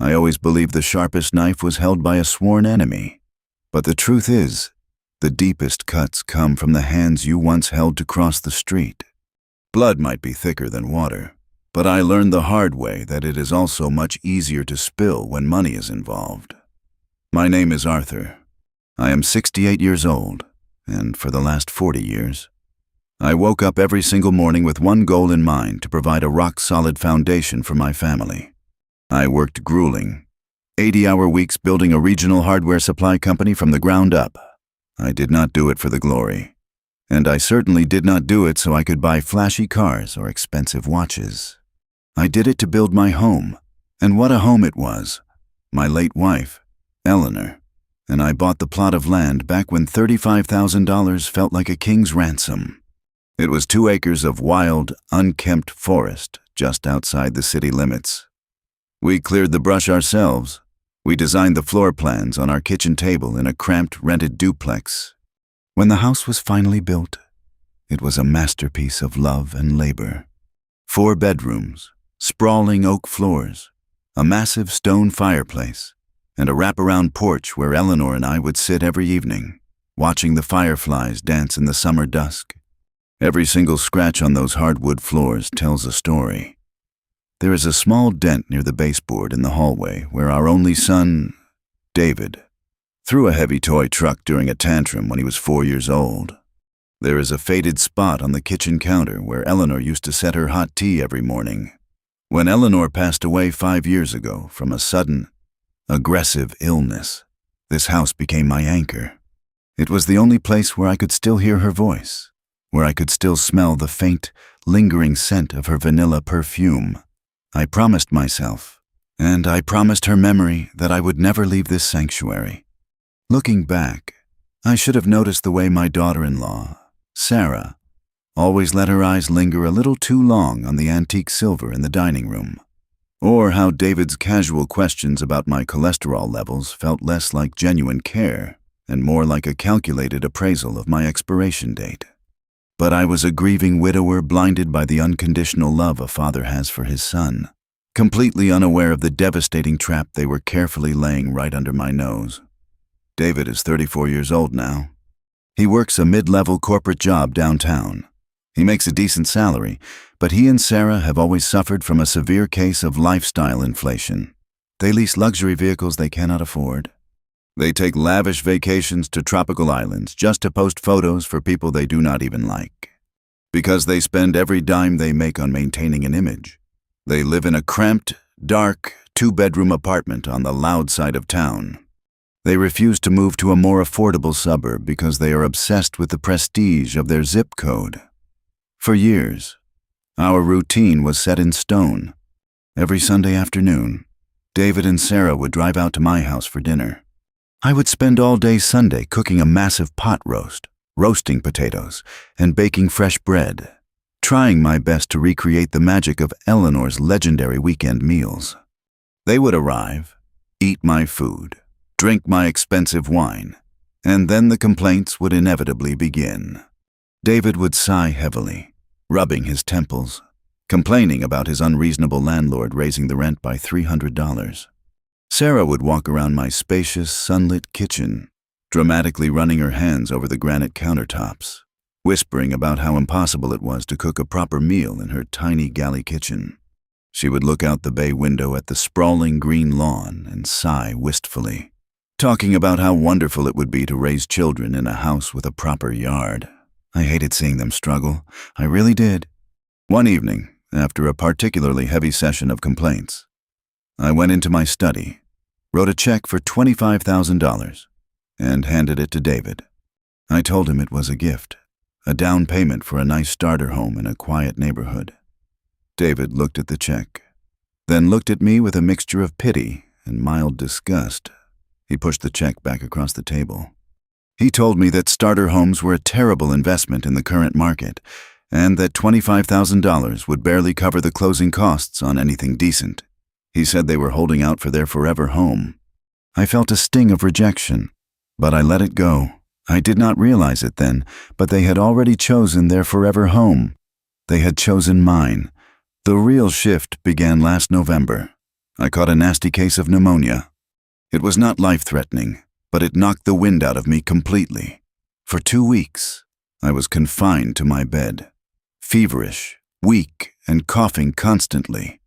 I always believed the sharpest knife was held by a sworn enemy. But the truth is, the deepest cuts come from the hands you once held to cross the street. Blood might be thicker than water, but I learned the hard way that it is also much easier to spill when money is involved. My name is Arthur. I am 68 years old, and for the last 40 years, I woke up every single morning with one goal in mind: to provide a rock-solid foundation for my family. I worked grueling, 80-hour weeks building a regional hardware supply company from the ground up. I did not do it for the glory, and I certainly did not do it so I could buy flashy cars or expensive watches. I did it to build my home, and what a home it was. My late wife, Eleanor, and I bought the plot of land back when $35,000 felt like a king's ransom. It was 2 acres of wild, unkempt forest just outside the city limits. We cleared the brush ourselves. We designed the floor plans on our kitchen table in a cramped, rented duplex. When the house was finally built, it was a masterpiece of love and labor. 4 bedrooms, sprawling oak floors, a massive stone fireplace, and a wraparound porch where Eleanor and I would sit every evening, watching the fireflies dance in the summer dusk. Every single scratch on those hardwood floors tells a story. There is a small dent near the baseboard in the hallway where our only son, David, threw a heavy toy truck during a tantrum when he was 4 years old. There is a faded spot on the kitchen counter where Eleanor used to set her hot tea every morning. When Eleanor passed away 5 years ago from a sudden, aggressive illness, this house became my anchor. It was the only place where I could still hear her voice, where I could still smell the faint, lingering scent of her vanilla perfume. I promised myself, and I promised her memory, that I would never leave this sanctuary. Looking back, I should have noticed the way my daughter-in-law, Sarah, always let her eyes linger a little too long on the antique silver in the dining room, or how David's casual questions about my cholesterol levels felt less like genuine care and more like a calculated appraisal of my expiration date. But I was a grieving widower blinded by the unconditional love a father has for his son, completely unaware of the devastating trap they were carefully laying right under my nose. David is 34 years old now. He works a mid-level corporate job downtown. He makes a decent salary, but he and Sarah have always suffered from a severe case of lifestyle inflation. They lease luxury vehicles they cannot afford. They take lavish vacations to tropical islands just to post photos for people they do not even like. Because they spend every dime they make on maintaining an image, they live in a cramped, dark, 2-bedroom apartment on the loud side of town. They refuse to move to a more affordable suburb because they are obsessed with the prestige of their zip code. For years, our routine was set in stone. Every Sunday afternoon, David and Sarah would drive out to my house for dinner. I would spend all day Sunday cooking a massive pot roast, roasting potatoes, and baking fresh bread, trying my best to recreate the magic of Eleanor's legendary weekend meals. They would arrive, eat my food, drink my expensive wine, and then the complaints would inevitably begin. David would sigh heavily, rubbing his temples, complaining about his unreasonable landlord raising the rent by $300. Sarah would walk around my spacious, sunlit kitchen, dramatically running her hands over the granite countertops, whispering about how impossible it was to cook a proper meal in her tiny galley kitchen. She would look out the bay window at the sprawling green lawn and sigh wistfully, talking about how wonderful it would be to raise children in a house with a proper yard. I hated seeing them struggle. I really did. One evening, after a particularly heavy session of complaints, I went into my study, wrote a check for $25,000, and handed it to David. I told him it was a gift, a down payment for a nice starter home in a quiet neighborhood. David looked at the check, then looked at me with a mixture of pity and mild disgust. He pushed the check back across the table. He told me that starter homes were a terrible investment in the current market, and that $25,000 would barely cover the closing costs on anything decent. He said they were holding out for their forever home. I felt a sting of rejection, but I let it go. I did not realize it then, but they had already chosen their forever home. They had chosen mine. The real shift began last November. I caught a nasty case of pneumonia. It was not life-threatening, but it knocked the wind out of me completely. For 2 weeks, I was confined to my bed, feverish, weak, and coughing constantly.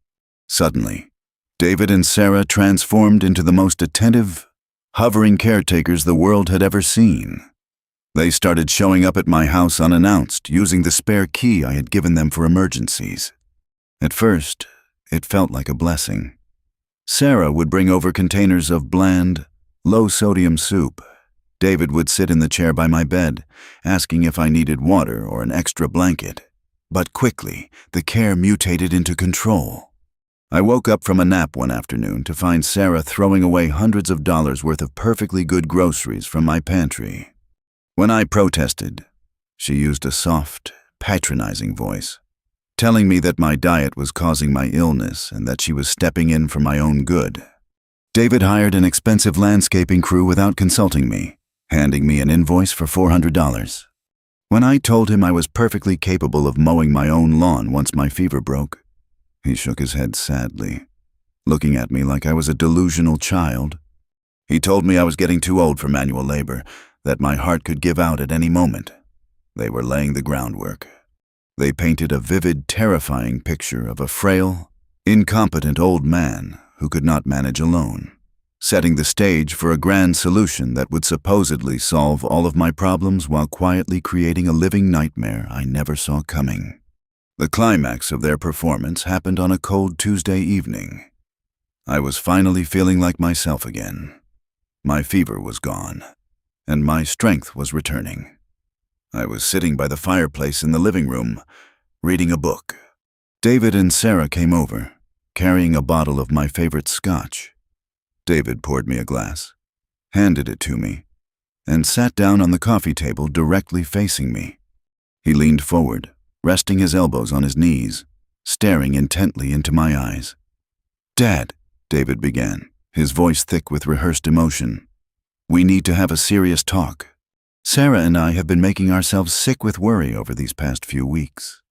Suddenly, David and Sarah transformed into the most attentive, hovering caretakers the world had ever seen. They started showing up at my house unannounced, using the spare key I had given them for emergencies. At first, it felt like a blessing. Sarah would bring over containers of bland, low-sodium soup. David would sit in the chair by my bed, asking if I needed water or an extra blanket. But quickly, the care mutated into control. I woke up from a nap one afternoon to find Sarah throwing away hundreds of dollars worth of perfectly good groceries from my pantry. When I protested, she used a soft, patronizing voice, telling me that my diet was causing my illness and that she was stepping in for my own good. David hired an expensive landscaping crew without consulting me, handing me an invoice for $400. When I told him I was perfectly capable of mowing my own lawn once my fever broke, he shook his head sadly, looking at me like I was a delusional child. He told me I was getting too old for manual labor, that my heart could give out at any moment. They were laying the groundwork. They painted a vivid, terrifying picture of a frail, incompetent old man who could not manage alone, setting the stage for a grand solution that would supposedly solve all of my problems while quietly creating a living nightmare I never saw coming. The climax of their performance happened on a cold Tuesday evening. I was finally feeling like myself again. My fever was gone, and my strength was returning. I was sitting by the fireplace in the living room, reading a book. David and Sarah came over, carrying a bottle of my favorite scotch. David poured me a glass, handed it to me, and sat down on the coffee table directly facing me. He leaned forward, resting his elbows on his knees, staring intently into my eyes. "Dad," David began, his voice thick with rehearsed emotion, "we need to have a serious talk. Sarah and I have been making ourselves sick with worry over these past few weeks."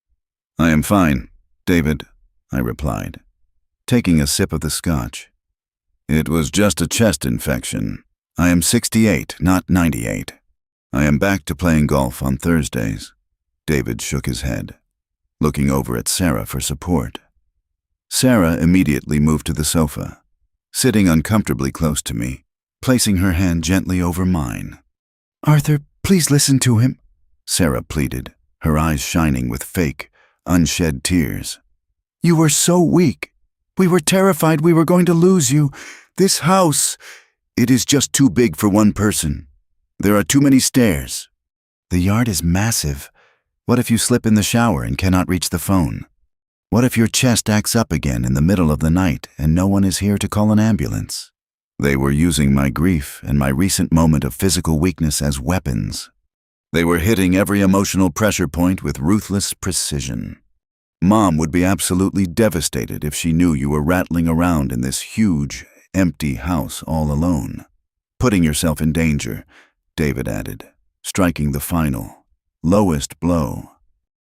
"I am fine, David," I replied, taking a sip of the scotch. "It was just a chest infection. I am 68, not 98. I am back to playing golf on Thursdays." David shook his head, looking over at Sarah for support. Sarah immediately moved to the sofa, sitting uncomfortably close to me, placing her hand gently over mine. "Arthur, please listen to him," Sarah pleaded, her eyes shining with fake, unshed tears. "You were so weak. We were terrified we were going to lose you. This house, it is just too big for one person. There are too many stairs. The yard is massive. What if you slip in the shower and cannot reach the phone? What if your chest acts up again in the middle of the night and no one is here to call an ambulance?" They were using my grief and my recent moment of physical weakness as weapons. They were hitting every emotional pressure point with ruthless precision. Mom would be absolutely devastated if she knew you were rattling around in this huge, empty house all alone. "Putting yourself in danger," David added, striking the final, lowest blow.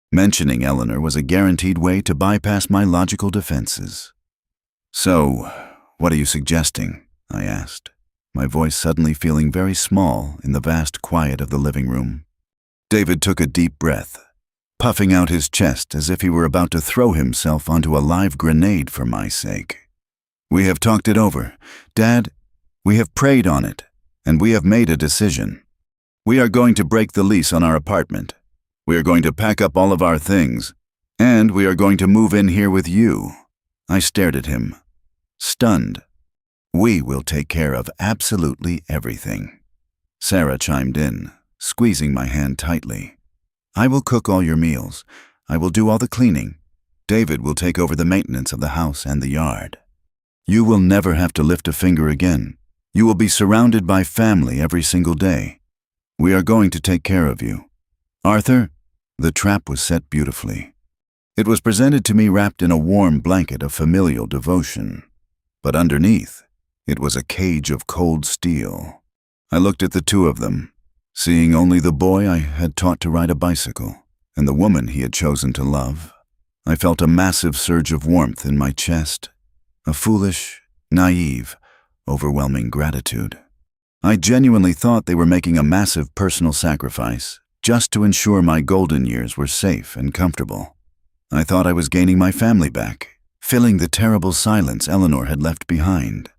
Mentioning Eleanor was a guaranteed way to bypass my logical defenses. "So, what are you suggesting?" I asked, my voice suddenly feeling very small in the vast quiet of the living room. David took a deep breath, puffing out his chest as if he were about to throw himself onto a live grenade for my sake. "We have talked it over. Dad, we have prayed on it, and we have made a decision. We are going to break the lease on our apartment. We are going to pack up all of our things, and we are going to move in here with you." I stared at him, stunned. "We will take care of absolutely everything." Sarah chimed in, squeezing my hand tightly. "I will cook all your meals. I will do all the cleaning. David will take over the maintenance of the house and the yard. You will never have to lift a finger again. You will be surrounded by family every single day. We are going to take care of you. Arthur," the trap was set beautifully. It was presented to me wrapped in a warm blanket of familial devotion. But underneath, it was a cage of cold steel. I looked at the two of them, seeing only the boy I had taught to ride a bicycle and the woman he had chosen to love. I felt a massive surge of warmth in my chest, a foolish, Naive, overwhelming gratitude. I genuinely thought they were making a massive personal sacrifice just to ensure my golden years were safe and comfortable. I thought I was gaining my family back, filling the terrible silence Eleanor had left behind.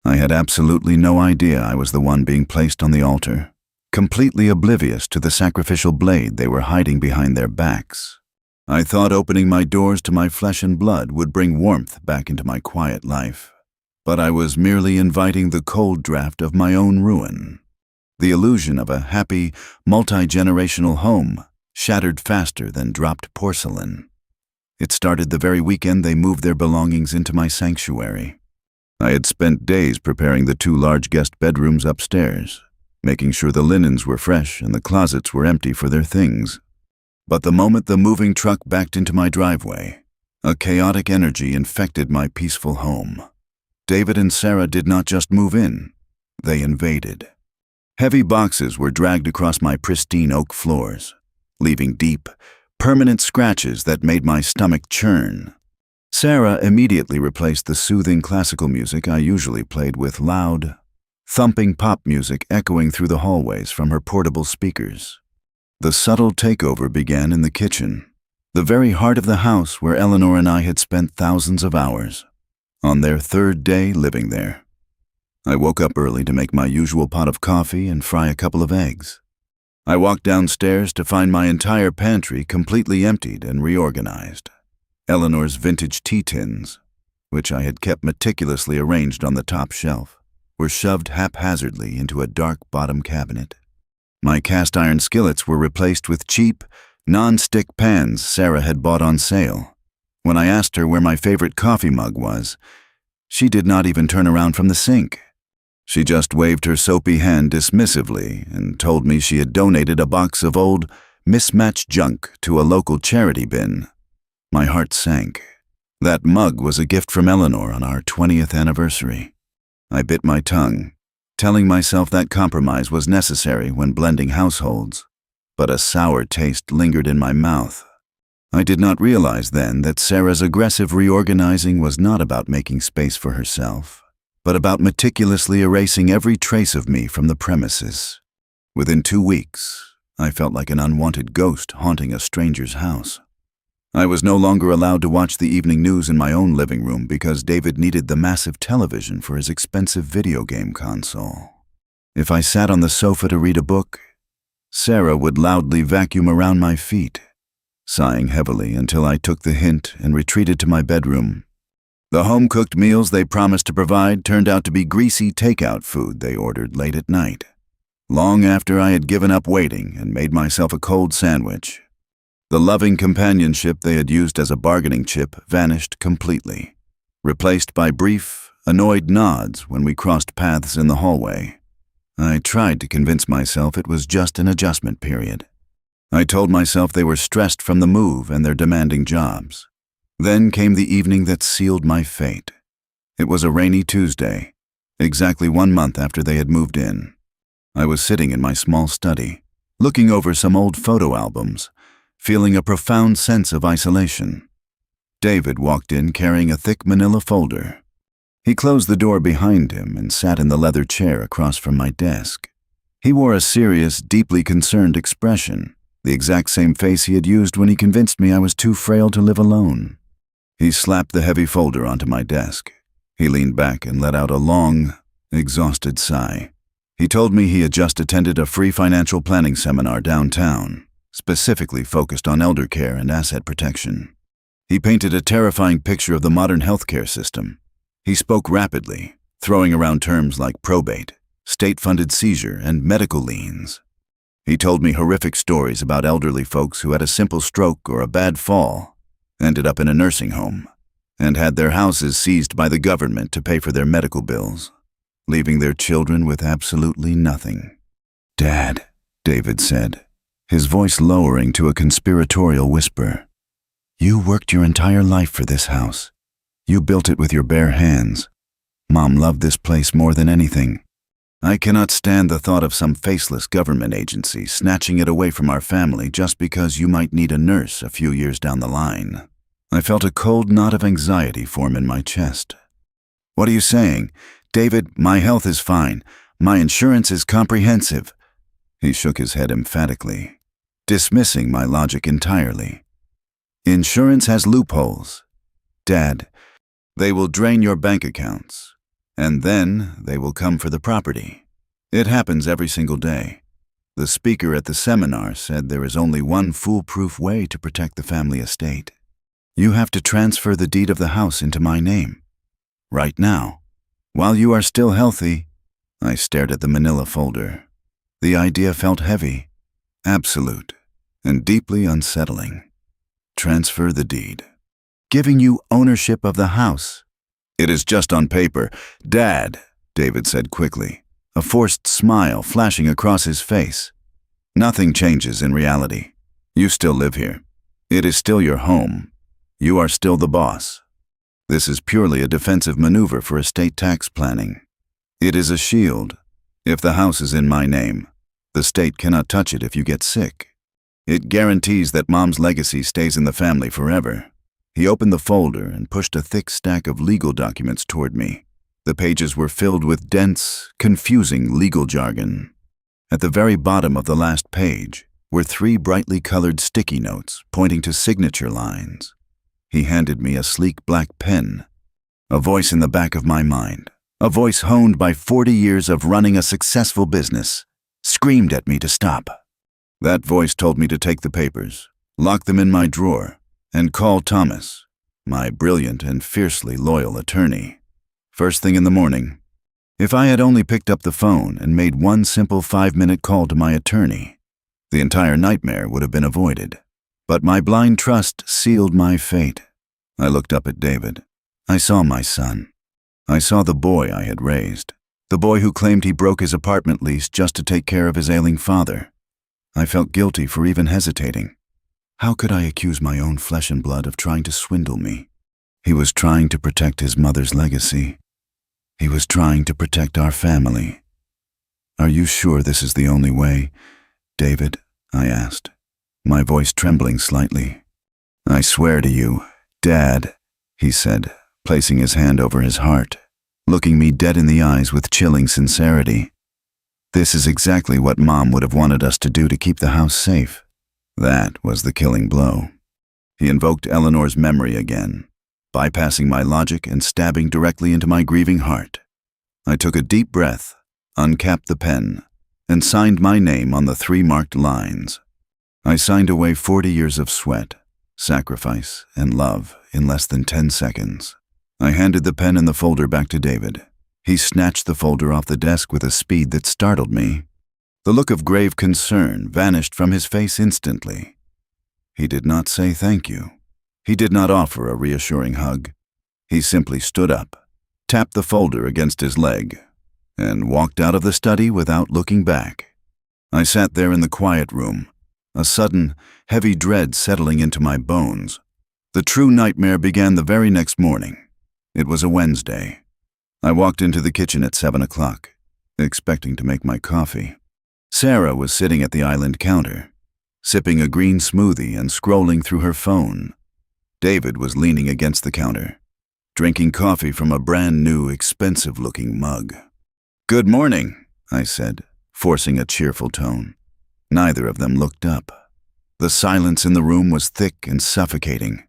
I had absolutely no idea I was the one being placed on the altar, completely oblivious to the sacrificial blade they were hiding behind their backs. I thought opening my doors to my flesh and blood would bring warmth back into my quiet life, but I was merely inviting the cold draft of my own ruin. The illusion of a happy, multi-generational home shattered faster than dropped porcelain. It started the very weekend they moved their belongings into my sanctuary. I had spent days preparing the 2 large guest bedrooms upstairs, making sure the linens were fresh and the closets were empty for their things. But the moment the moving truck backed into my driveway, a chaotic energy infected my peaceful home. David and Sarah did not just move in, they invaded. Heavy boxes were dragged across my pristine oak floors, leaving deep, permanent scratches that made my stomach churn. Sarah immediately replaced the soothing classical music I usually played with loud, thumping pop music echoing through the hallways from her portable speakers. The subtle takeover began in the kitchen, the very heart of the house where Eleanor and I had spent thousands of hours, on their 3rd day living there. I woke up early to make my usual pot of coffee and fry a couple of eggs. I walked downstairs to find my entire pantry completely emptied and reorganized. Eleanor's vintage tea tins, which I had kept meticulously arranged on the top shelf, were shoved haphazardly into a dark bottom cabinet. My cast iron skillets were replaced with cheap, non-stick pans Sarah had bought on sale. When I asked her where my favorite coffee mug was, she did not even turn around from the sink. She just waved her soapy hand dismissively and told me she had donated a box of old, mismatched junk to a local charity bin. My heart sank. That mug was a gift from Eleanor on our 20th anniversary. I bit my tongue, telling myself that compromise was necessary when blending households, but a sour taste lingered in my mouth. I did not realize then that Sarah's aggressive reorganizing was not about making space for herself, but about meticulously erasing every trace of me from the premises. Within 2 weeks, I felt like an unwanted ghost haunting a stranger's house. I was no longer allowed to watch the evening news in my own living room because David needed the massive television for his expensive video game console. If I sat on the sofa to read a book, Sarah would loudly vacuum around my feet, sighing heavily until I took the hint and retreated to my bedroom. The home-cooked meals they promised to provide turned out to be greasy takeout food they ordered late at night, long after I had given up waiting and made myself a cold sandwich. The loving companionship they had used as a bargaining chip vanished completely, replaced by brief, annoyed nods when we crossed paths in the hallway. I tried to convince myself it was just an adjustment period. I told myself they were stressed from the move and their demanding jobs. Then came the evening that sealed my fate. It was a rainy Tuesday, exactly 1 month after they had moved in. I was sitting in my small study, looking over some old photo albums, feeling a profound sense of isolation. David walked in carrying a thick manila folder. He closed the door behind him and sat in the leather chair across from my desk. He wore a serious, deeply concerned expression, the exact same face he had used when he convinced me I was too frail to live alone. He slapped the heavy folder onto my desk. He leaned back and let out a long, exhausted sigh. He told me he had just attended a free financial planning seminar downtown, specifically focused on elder care and asset protection. He painted a terrifying picture of the modern healthcare system. He spoke rapidly, throwing around terms like probate, state-funded seizure, and medical liens. He told me horrific stories about elderly folks who had a simple stroke or a bad fall, ended up in a nursing home, and had their houses seized by the government to pay for their medical bills, leaving their children with absolutely nothing. "Dad," David said, his voice lowering to a conspiratorial whisper, "you worked your entire life for this house. You built it with your bare hands. Mom loved this place more than anything. I cannot stand the thought of some faceless government agency snatching it away from our family just because you might need a nurse a few years down the line." I felt a cold knot of anxiety form in my chest. What are you saying? David, my health is fine. My insurance is comprehensive. He shook his head emphatically, dismissing my logic entirely. Insurance has loopholes. Dad, they will drain your bank accounts, and then they will come for the property. It happens every single day. The speaker at the seminar said there is only one foolproof way to protect the family estate. You have to transfer the deed of the house into my name. Right now. While you are still healthy. I stared at the manila folder. The idea felt heavy, absolute, and deeply unsettling. Transfer the deed. Giving you ownership of the house. It is just on paper. Dad, David said quickly, a forced smile flashing across his face. Nothing changes in reality. You still live here. It is still your home. You are still the boss. This is purely a defensive maneuver for estate tax planning. It is a shield. If the house is in my name, the state cannot touch it if you get sick. It guarantees that Mom's legacy stays in the family forever. He opened the folder and pushed a thick stack of legal documents toward me. The pages were filled with dense, confusing legal jargon. At the very bottom of the last page were 3 brightly colored sticky notes pointing to signature lines. He handed me a sleek black pen. A voice in the back of my mind, a voice honed by 40 years of running a successful business, screamed at me to stop. That voice told me to take the papers, lock them in my drawer, and call Thomas, my brilliant and fiercely loyal attorney. First thing in the morning. If I had only picked up the phone and made one simple 5-minute call to my attorney, the entire nightmare would have been avoided. But my blind trust sealed my fate. I looked up at David. I saw my son. I saw the boy I had raised, the boy who claimed he broke his apartment lease just to take care of his ailing father. I felt guilty for even hesitating. How could I accuse my own flesh and blood of trying to swindle me? He was trying to protect his mother's legacy. He was trying to protect our family. Are you sure this is the only way, David? I asked, my voice trembling slightly. I swear to you, Dad, he said, placing his hand over his heart, looking me dead in the eyes with chilling sincerity. This is exactly what Mom would have wanted us to do to keep the house safe. That was the killing blow. He invoked Eleanor's memory again, bypassing my logic and stabbing directly into my grieving heart. I took a deep breath, uncapped the pen, and signed my name on the 3 marked lines. I signed away 40 years of sweat, sacrifice, and love in less than 10 seconds. I handed the pen and the folder back to David. He snatched the folder off the desk with a speed that startled me. The look of grave concern vanished from his face instantly. He did not say thank you. He did not offer a reassuring hug. He simply stood up, tapped the folder against his leg, and walked out of the study without looking back. I sat there in the quiet room, a sudden, heavy dread settling into my bones. The true nightmare began the very next morning. It was a Wednesday. I walked into the kitchen at 7 o'clock, expecting to make my coffee. Sarah was sitting at the island counter, sipping a green smoothie and scrolling through her phone. David was leaning against the counter, drinking coffee from a brand new, expensive-looking mug. "Good morning," I said, forcing a cheerful tone. Neither of them looked up. The silence in the room was thick and suffocating.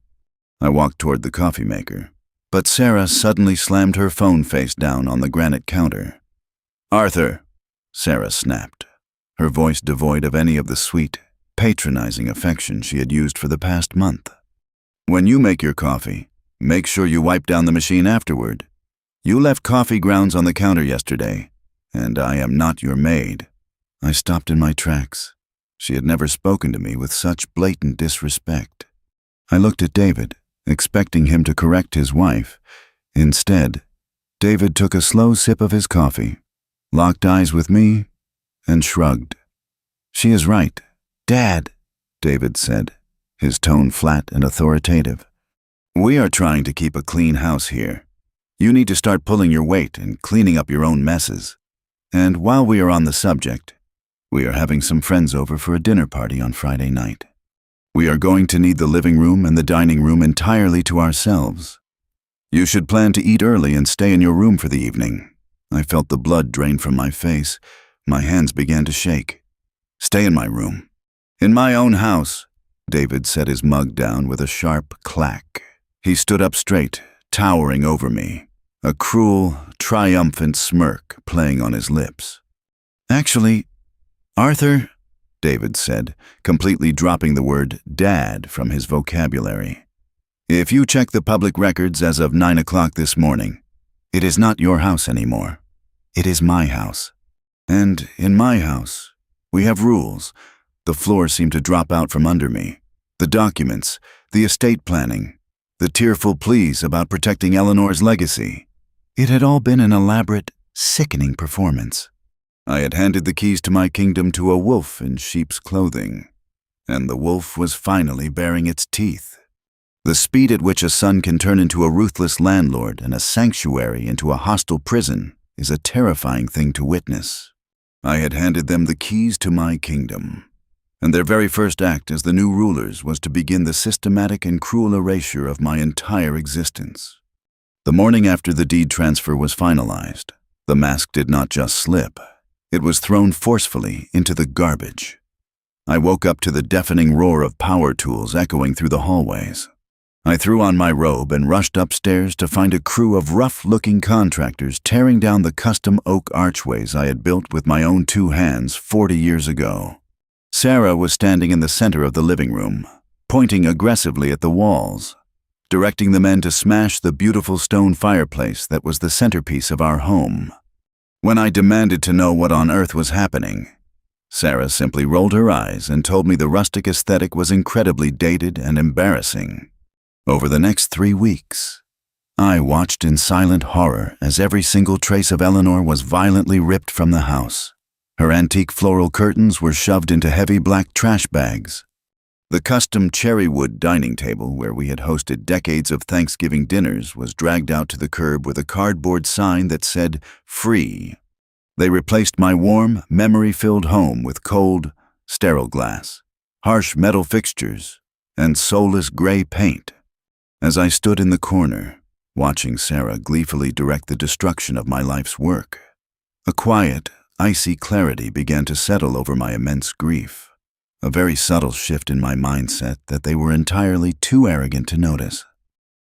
I walked toward the coffee maker, but Sarah suddenly slammed her phone face down on the granite counter. "Arthur," Sarah snapped, her voice devoid of any of the sweet, patronizing affection she had used for the past month. "When you make your coffee, make sure you wipe down the machine afterward. You left coffee grounds on the counter yesterday, and I am not your maid." I stopped in my tracks. She had never spoken to me with such blatant disrespect. I looked at David, expecting him to correct his wife. Instead, David took a slow sip of his coffee, locked eyes with me, and shrugged. "She is right, Dad," David said, his tone flat and authoritative. "We are trying to keep a clean house here. You need to start pulling your weight and cleaning up your own messes. And while we are on the subject, we are having some friends over for a dinner party on Friday night. We are going to need the living room and the dining room entirely to ourselves. You should plan to eat early and stay in your room for the evening. I felt the blood drain from my face. My hands began to shake. Stay in my room. In my own house. David set his mug down with a sharp clack. He stood up straight, towering over me, a cruel, triumphant smirk playing on his lips. Actually, Arthur, David said, completely dropping the word dad from his vocabulary. If you check the public records as of 9 o'clock this morning, it is not your house anymore. It is my house. And in my house, we have rules. The floor seemed to drop out from under me. The documents, the estate planning, the tearful pleas about protecting Eleanor's legacy. It had all been an elaborate, sickening performance. I had handed the keys to my kingdom to a wolf in sheep's clothing, and the wolf was finally baring its teeth. The speed at which a son can turn into a ruthless landlord and a sanctuary into a hostile prison is a terrifying thing to witness. I had handed them the keys to my kingdom, and their very first act as the new rulers was to begin the systematic and cruel erasure of my entire existence. The morning after the deed transfer was finalized, the mask did not just slip. It was thrown forcefully into the garbage. I woke up to the deafening roar of power tools echoing through the hallways. I threw on my robe and rushed upstairs to find a crew of rough-looking contractors tearing down the custom oak archways I had built with my own 2 hands 40 years ago. Sarah was standing in the center of the living room, pointing aggressively at the walls, directing the men to smash the beautiful stone fireplace that was the centerpiece of our home. When I demanded to know what on earth was happening, Sarah simply rolled her eyes and told me the rustic aesthetic was incredibly dated and embarrassing. Over the next 3 weeks, I watched in silent horror as every single trace of Eleanor was violently ripped from the house. Her antique floral curtains were shoved into heavy black trash bags. The custom cherry wood dining table where we had hosted decades of Thanksgiving dinners was dragged out to the curb with a cardboard sign that said, "Free." They replaced my warm, memory-filled home with cold, sterile glass, harsh metal fixtures, and soulless gray paint. As I stood in the corner, watching Sarah gleefully direct the destruction of my life's work, a quiet, icy clarity began to settle over my immense grief, a very subtle shift in my mindset that they were entirely too arrogant to notice.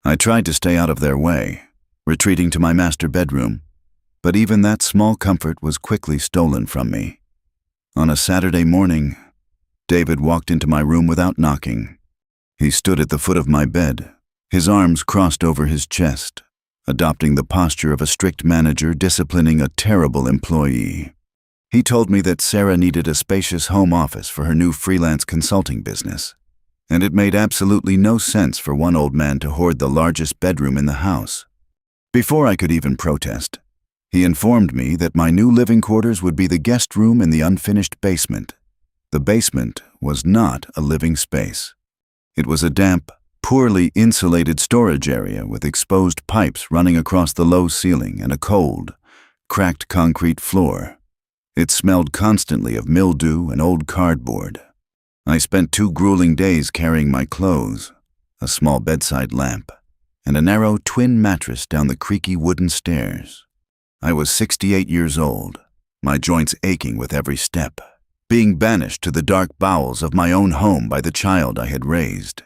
I tried to stay out of their way, retreating to my master bedroom, but even that small comfort was quickly stolen from me. On a Saturday morning, David walked into my room without knocking. He stood at the foot of my bed, his arms crossed over his chest, adopting the posture of a strict manager disciplining a terrible employee. He told me that Sarah needed a spacious home office for her new freelance consulting business, and it made absolutely no sense for one old man to hoard the largest bedroom in the house. Before I could even protest, he informed me that my new living quarters would be the guest room in the unfinished basement. The basement was not a living space. It was a damp, poorly insulated storage area with exposed pipes running across the low ceiling and a cold, cracked concrete floor. It smelled constantly of mildew and old cardboard. I spent 2 grueling days carrying my clothes, a small bedside lamp, and a narrow twin mattress down the creaky wooden stairs. I was 68 years old, my joints aching with every step, being banished to the dark bowels of my own home by the child I had raised.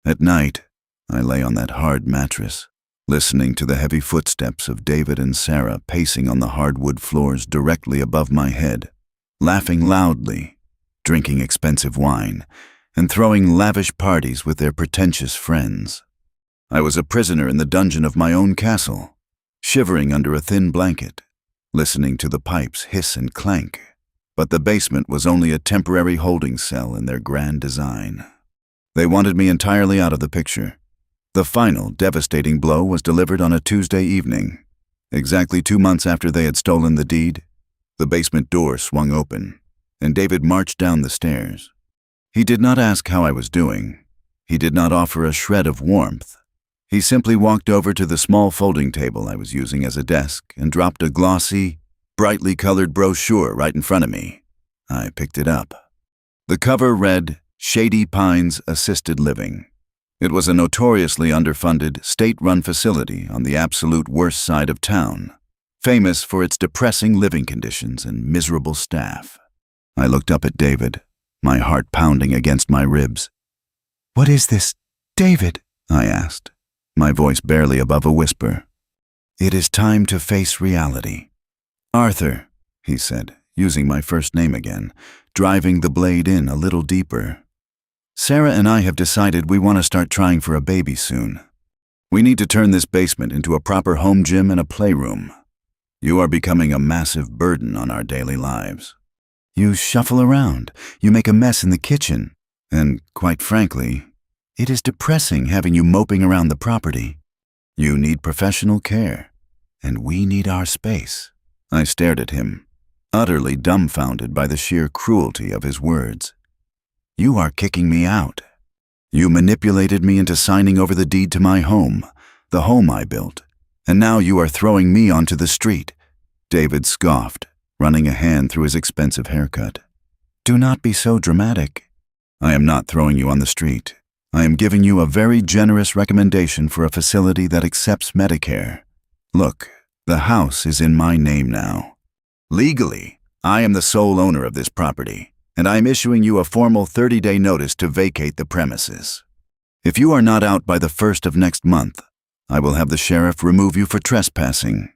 At night, I lay on that hard mattress, listening to the heavy footsteps of David and Sarah pacing on the hardwood floors directly above my head, laughing loudly, drinking expensive wine, and throwing lavish parties with their pretentious friends. I was a prisoner in the dungeon of my own castle, shivering under a thin blanket, listening to the pipes hiss and clank. But the basement was only a temporary holding cell in their grand design. They wanted me entirely out of the picture. The final, devastating blow was delivered on a Tuesday evening. Exactly 2 months after they had stolen the deed, the basement door swung open, and David marched down the stairs. He did not ask how I was doing. He did not offer a shred of warmth. He simply walked over to the small folding table I was using as a desk and dropped a glossy, brightly colored brochure right in front of me. I picked it up. The cover read, "Shady Pines Assisted Living." It was a notoriously underfunded, state-run facility on the absolute worst side of town, famous for its depressing living conditions and miserable staff. I looked up at David, my heart pounding against my ribs. "What is this, David?" I asked, my voice barely above a whisper. "It is time to face reality." "Arthur," he said, using my first name again, driving the blade in a little deeper. "Sarah and I have decided we want to start trying for a baby soon. We need to turn this basement into a proper home gym and a playroom. You are becoming a massive burden on our daily lives. You shuffle around, you make a mess in the kitchen, and, quite frankly, it is depressing having you moping around the property. You need professional care, and we need our space." I stared at him, utterly dumbfounded by the sheer cruelty of his words. "You are kicking me out. You manipulated me into signing over the deed to my home, the home I built, and now you are throwing me onto the street." David scoffed, running a hand through his expensive haircut. "Do not be so dramatic. I am not throwing you on the street. I am giving you a very generous recommendation for a facility that accepts Medicare. Look, the house is in my name now. Legally, I am the sole owner of this property, and I am issuing you a formal 30-day notice to vacate the premises. If you are not out by the 1st of next month, I will have the sheriff remove you for trespassing."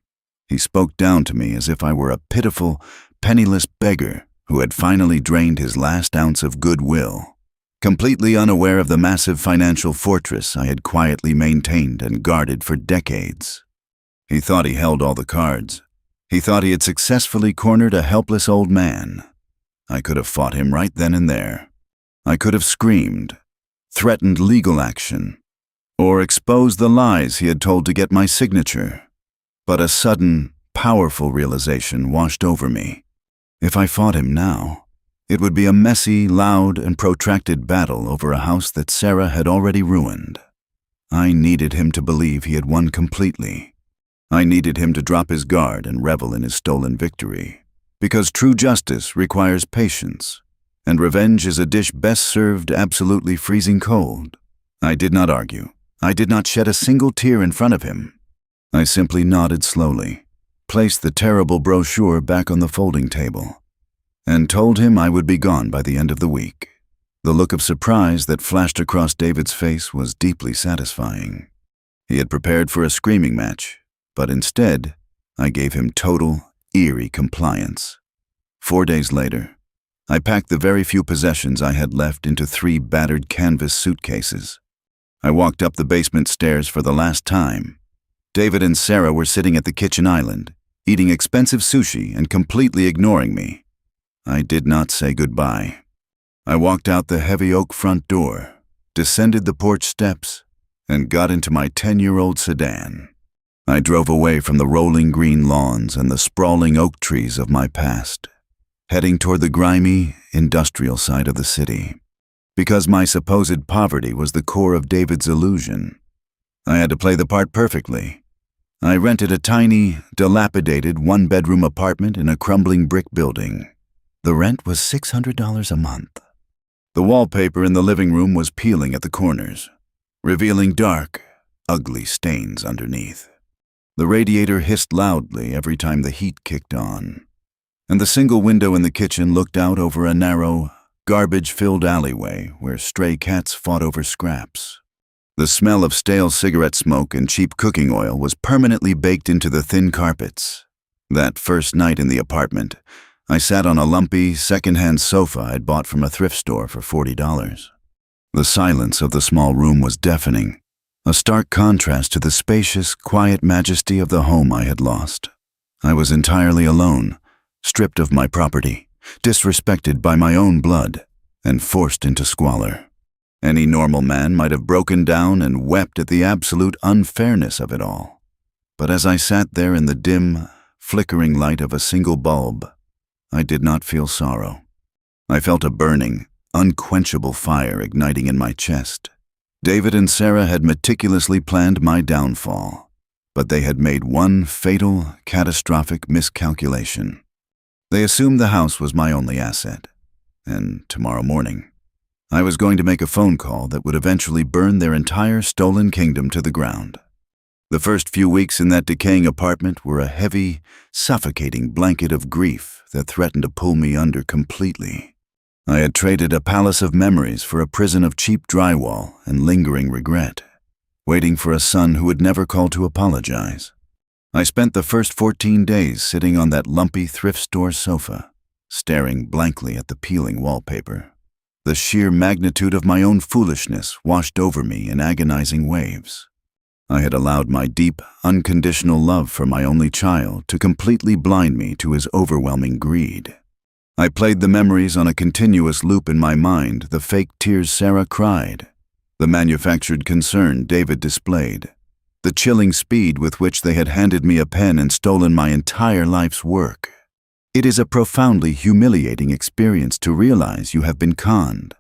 He spoke down to me as if I were a pitiful, penniless beggar who had finally drained his last ounce of goodwill, completely unaware of the massive financial fortress I had quietly maintained and guarded for decades. He thought he held all the cards. He thought he had successfully cornered a helpless old man. I could have fought him right then and there. I could have screamed, threatened legal action, or exposed the lies he had told to get my signature. But a sudden, powerful realization washed over me. If I fought him now, it would be a messy, loud, and protracted battle over a house that Sarah had already ruined. I needed him to believe he had won completely. I needed him to drop his guard and revel in his stolen victory, because true justice requires patience, and revenge is a dish best served absolutely freezing cold. I did not argue. I did not shed a single tear in front of him. I simply nodded slowly, placed the terrible brochure back on the folding table, and told him I would be gone by the end of the week. The look of surprise that flashed across David's face was deeply satisfying. He had prepared for a screaming match, but instead, I gave him total, eerie compliance. 4 days later, I packed the very few possessions I had left into 3 battered canvas suitcases. I walked up the basement stairs for the last time. David and Sarah were sitting at the kitchen island, eating expensive sushi and completely ignoring me. I did not say goodbye. I walked out the heavy oak front door, descended the porch steps, and got into my 10-year-old sedan. I drove away from the rolling green lawns and the sprawling oak trees of my past, heading toward the grimy, industrial side of the city. Because my supposed poverty was the core of David's illusion, I had to play the part perfectly. I rented a tiny, dilapidated one-bedroom apartment in a crumbling brick building. The rent was $600 a month. The wallpaper in the living room was peeling at the corners, revealing dark, ugly stains underneath. The radiator hissed loudly every time the heat kicked on, and the single window in the kitchen looked out over a narrow, garbage-filled alleyway where stray cats fought over scraps. The smell of stale cigarette smoke and cheap cooking oil was permanently baked into the thin carpets. That first night in the apartment, I sat on a lumpy, second-hand sofa I'd bought from a thrift store for $40. The silence of the small room was deafening, a stark contrast to the spacious, quiet majesty of the home I had lost. I was entirely alone, stripped of my property, disrespected by my own blood, and forced into squalor. Any normal man might have broken down and wept at the absolute unfairness of it all. But as I sat there in the dim, flickering light of a single bulb, I did not feel sorrow. I felt a burning, unquenchable fire igniting in my chest. David and Sarah had meticulously planned my downfall, but they had made one fatal, catastrophic miscalculation. They assumed the house was my only asset, and tomorrow morning, I was going to make a phone call that would eventually burn their entire stolen kingdom to the ground. The first few weeks in that decaying apartment were a heavy, suffocating blanket of grief that threatened to pull me under completely. I had traded a palace of memories for a prison of cheap drywall and lingering regret, waiting for a son who would never call to apologize. I spent the first 14 days sitting on that lumpy thrift store sofa, staring blankly at the peeling wallpaper. The sheer magnitude of my own foolishness washed over me in agonizing waves. I had allowed my deep, unconditional love for my only child to completely blind me to his overwhelming greed. I played the memories on a continuous loop in my mind, the fake tears Sarah cried, the manufactured concern David displayed, the chilling speed with which they had handed me a pen and stolen my entire life's work. It is a profoundly humiliating experience to realize you have been conned,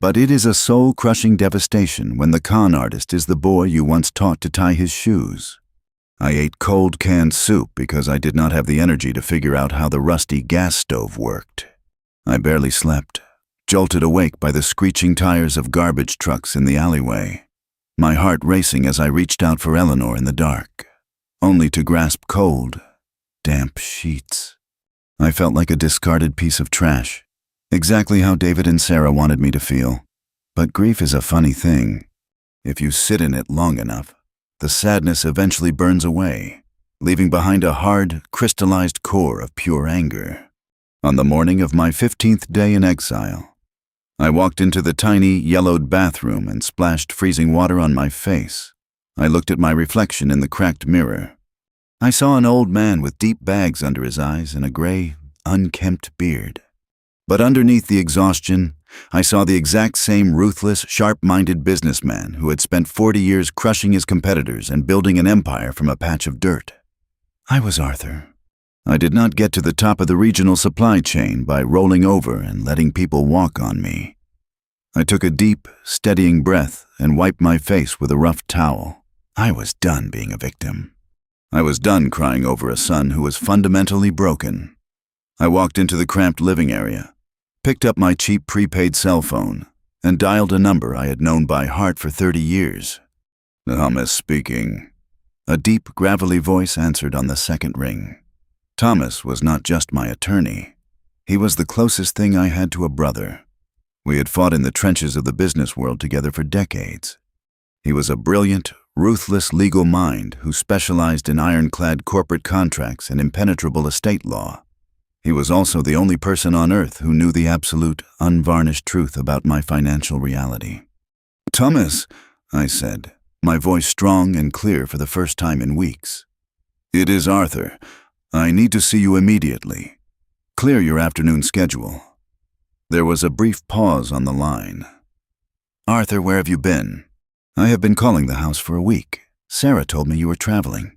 but it is a soul-crushing devastation when the con artist is the boy you once taught to tie his shoes. I ate cold canned soup because I did not have the energy to figure out how the rusty gas stove worked. I barely slept, jolted awake by the screeching tires of garbage trucks in the alleyway, my heart racing as I reached out for Eleanor in the dark, only to grasp cold, damp sheets. I felt like a discarded piece of trash, exactly how David and Sarah wanted me to feel. But grief is a funny thing. If you sit in it long enough, the sadness eventually burns away, leaving behind a hard, crystallized core of pure anger. On the morning of my 15th day in exile, I walked into the tiny, yellowed bathroom and splashed freezing water on my face. I looked at my reflection in the cracked mirror. I saw an old man with deep bags under his eyes and a gray, unkempt beard. But underneath the exhaustion, I saw the exact same ruthless, sharp-minded businessman who had spent 40 years crushing his competitors and building an empire from a patch of dirt. I was Arthur. I did not get to the top of the regional supply chain by rolling over and letting people walk on me. I took a deep, steadying breath and wiped my face with a rough towel. I was done being a victim. I was done crying over a son who was fundamentally broken. I walked into the cramped living area, picked up my cheap prepaid cell phone, and dialed a number I had known by heart for 30 years. Thomas speaking. A deep, gravelly voice answered on the second ring. Thomas was not just my attorney. He was the closest thing I had to a brother. We had fought in the trenches of the business world together for decades. He was a brilliant, ruthless legal mind who specialized in ironclad corporate contracts and impenetrable estate law. He was also the only person on earth who knew the absolute, unvarnished truth about my financial reality. Thomas, I said, my voice strong and clear for the first time in weeks. It is Arthur. I need to see you immediately. Clear your afternoon schedule. There was a brief pause on the line. Arthur, where have you been? I have been calling the house for a week. Sarah told me you were traveling.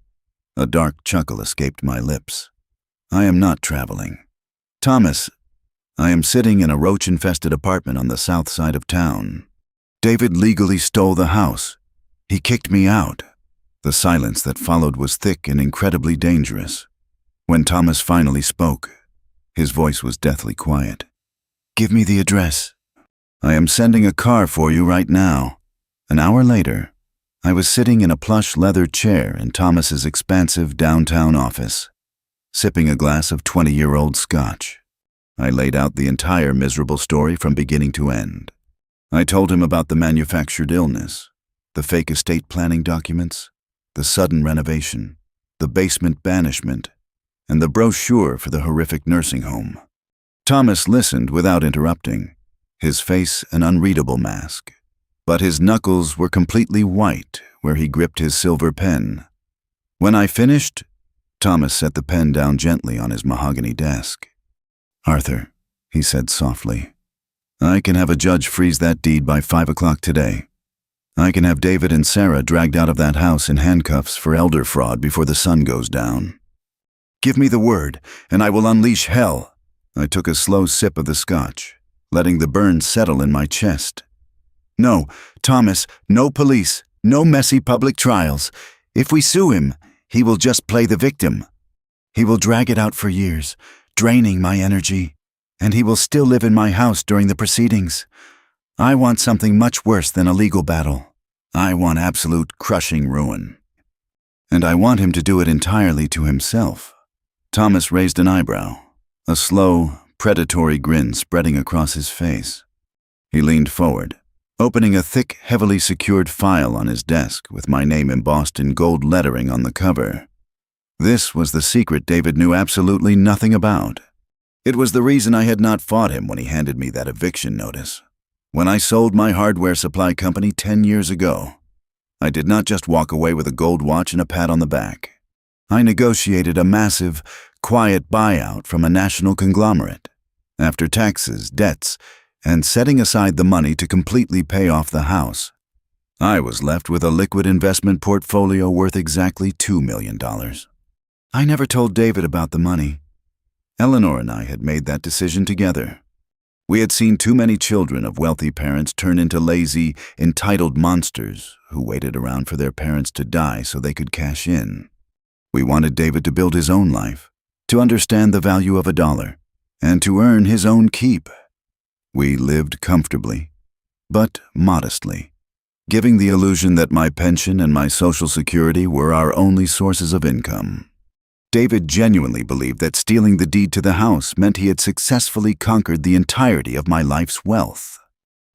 A dark chuckle escaped my lips. I am not traveling. Thomas, I am sitting in a roach-infested apartment on the south side of town. David legally stole the house. He kicked me out. The silence that followed was thick and incredibly dangerous. When Thomas finally spoke, his voice was deathly quiet. Give me the address. I am sending a car for you right now. An hour later, I was sitting in a plush leather chair in Thomas's expansive downtown office, sipping a glass of 20-year-old scotch. I laid out the entire miserable story from beginning to end. I told him about the manufactured illness, the fake estate planning documents, the sudden renovation, the basement banishment, and the brochure for the horrific nursing home. Thomas listened without interrupting, his face an unreadable mask. But his knuckles were completely white where he gripped his silver pen. When I finished, Thomas set the pen down gently on his mahogany desk. Arthur, he said softly, I can have a judge freeze that deed by 5 o'clock today. I can have David and Sarah dragged out of that house in handcuffs for elder fraud before the sun goes down. Give me the word, and I will unleash hell. I took a slow sip of the scotch, letting the burn settle in my chest. No, Thomas, no police, no messy public trials. If we sue him, he will just play the victim. He will drag it out for years, draining my energy, and he will still live in my house during the proceedings. I want something much worse than a legal battle. I want absolute crushing ruin. And I want him to do it entirely to himself. Thomas raised an eyebrow, a slow, predatory grin spreading across his face. He leaned forward, opening a thick, heavily secured file on his desk with my name embossed in gold lettering on the cover. This was the secret David knew absolutely nothing about. It was the reason I had not fought him when he handed me that eviction notice. When I sold my hardware supply company 10 years ago, I did not just walk away with a gold watch and a pat on the back. I negotiated a massive, quiet buyout from a national conglomerate. After taxes, debts, and setting aside the money to completely pay off the house, I was left with a liquid investment portfolio worth exactly $2 million. I never told David about the money. Eleanor and I had made that decision together. We had seen too many children of wealthy parents turn into lazy, entitled monsters who waited around for their parents to die so they could cash in. We wanted David to build his own life, to understand the value of a dollar, and to earn his own keep. We lived comfortably, but modestly, giving the illusion that my pension and my Social Security were our only sources of income. David genuinely believed that stealing the deed to the house meant he had successfully conquered the entirety of my life's wealth.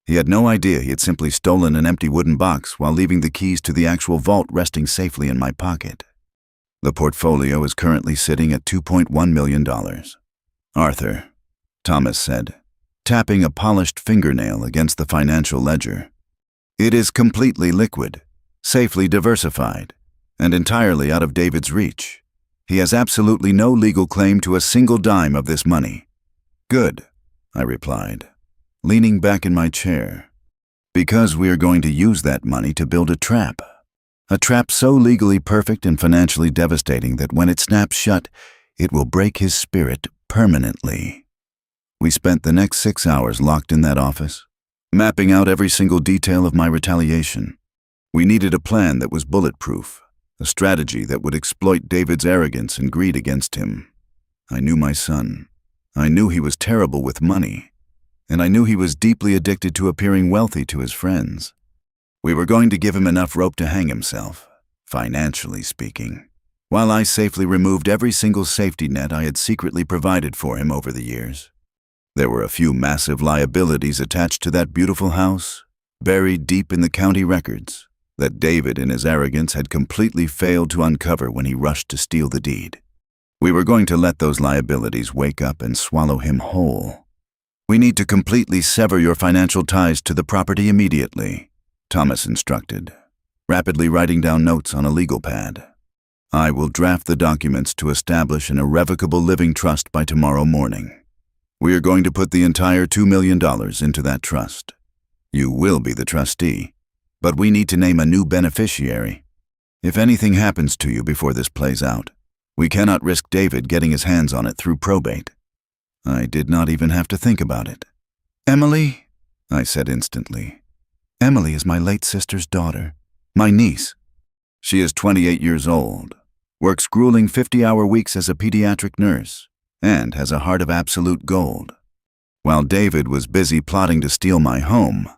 He had no idea he had simply stolen an empty wooden box while leaving the keys to the actual vault resting safely in my pocket. The portfolio is currently sitting at $2.1 million. Arthur, Thomas said, tapping a polished fingernail against the financial ledger. It is completely liquid, safely diversified, and entirely out of David's reach. He has absolutely no legal claim to a single dime of this money. Good, I replied, leaning back in my chair. Because we are going to use that money to build a trap. A trap so legally perfect and financially devastating that when it snaps shut, it will break his spirit permanently. We spent the next 6 hours locked in that office, mapping out every single detail of my retaliation. We needed a plan that was bulletproof. A strategy that would exploit David's arrogance and greed against him. I knew my son. I knew he was terrible with money. And I knew he was deeply addicted to appearing wealthy to his friends. We were going to give him enough rope to hang himself, financially speaking, while I safely removed every single safety net I had secretly provided for him over the years. There were a few massive liabilities attached to that beautiful house, buried deep in the county records, that David in his arrogance had completely failed to uncover when he rushed to steal the deed. We were going to let those liabilities wake up and swallow him whole. We need to completely sever your financial ties to the property immediately, Thomas instructed, rapidly writing down notes on a legal pad. I will draft the documents to establish an irrevocable living trust by tomorrow morning. We are going to put the entire $2 million into that trust. You will be the trustee. But we need to name a new beneficiary. If anything happens to you before this plays out, we cannot risk David getting his hands on it through probate. I did not even have to think about it. Emily, I said instantly. Emily is my late sister's daughter, my niece. She is 28 years old, works grueling 50-hour weeks as a pediatric nurse, and has a heart of absolute gold. While David was busy plotting to steal my home,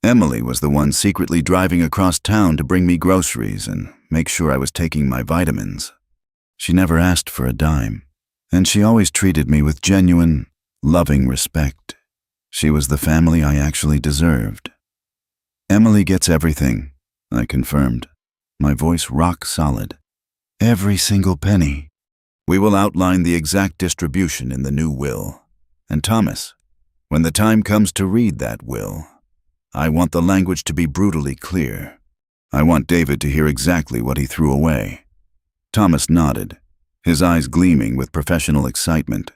Emily was the one secretly driving across town to bring me groceries and make sure I was taking my vitamins. She never asked for a dime, and she always treated me with genuine, loving respect. She was the family I actually deserved. Emily gets everything, I confirmed, my voice rock solid. Every single penny. We will outline the exact distribution in the new will. And Thomas, when the time comes to read that will, I want the language to be brutally clear. I want David to hear exactly what he threw away. Thomas nodded, his eyes gleaming with professional excitement.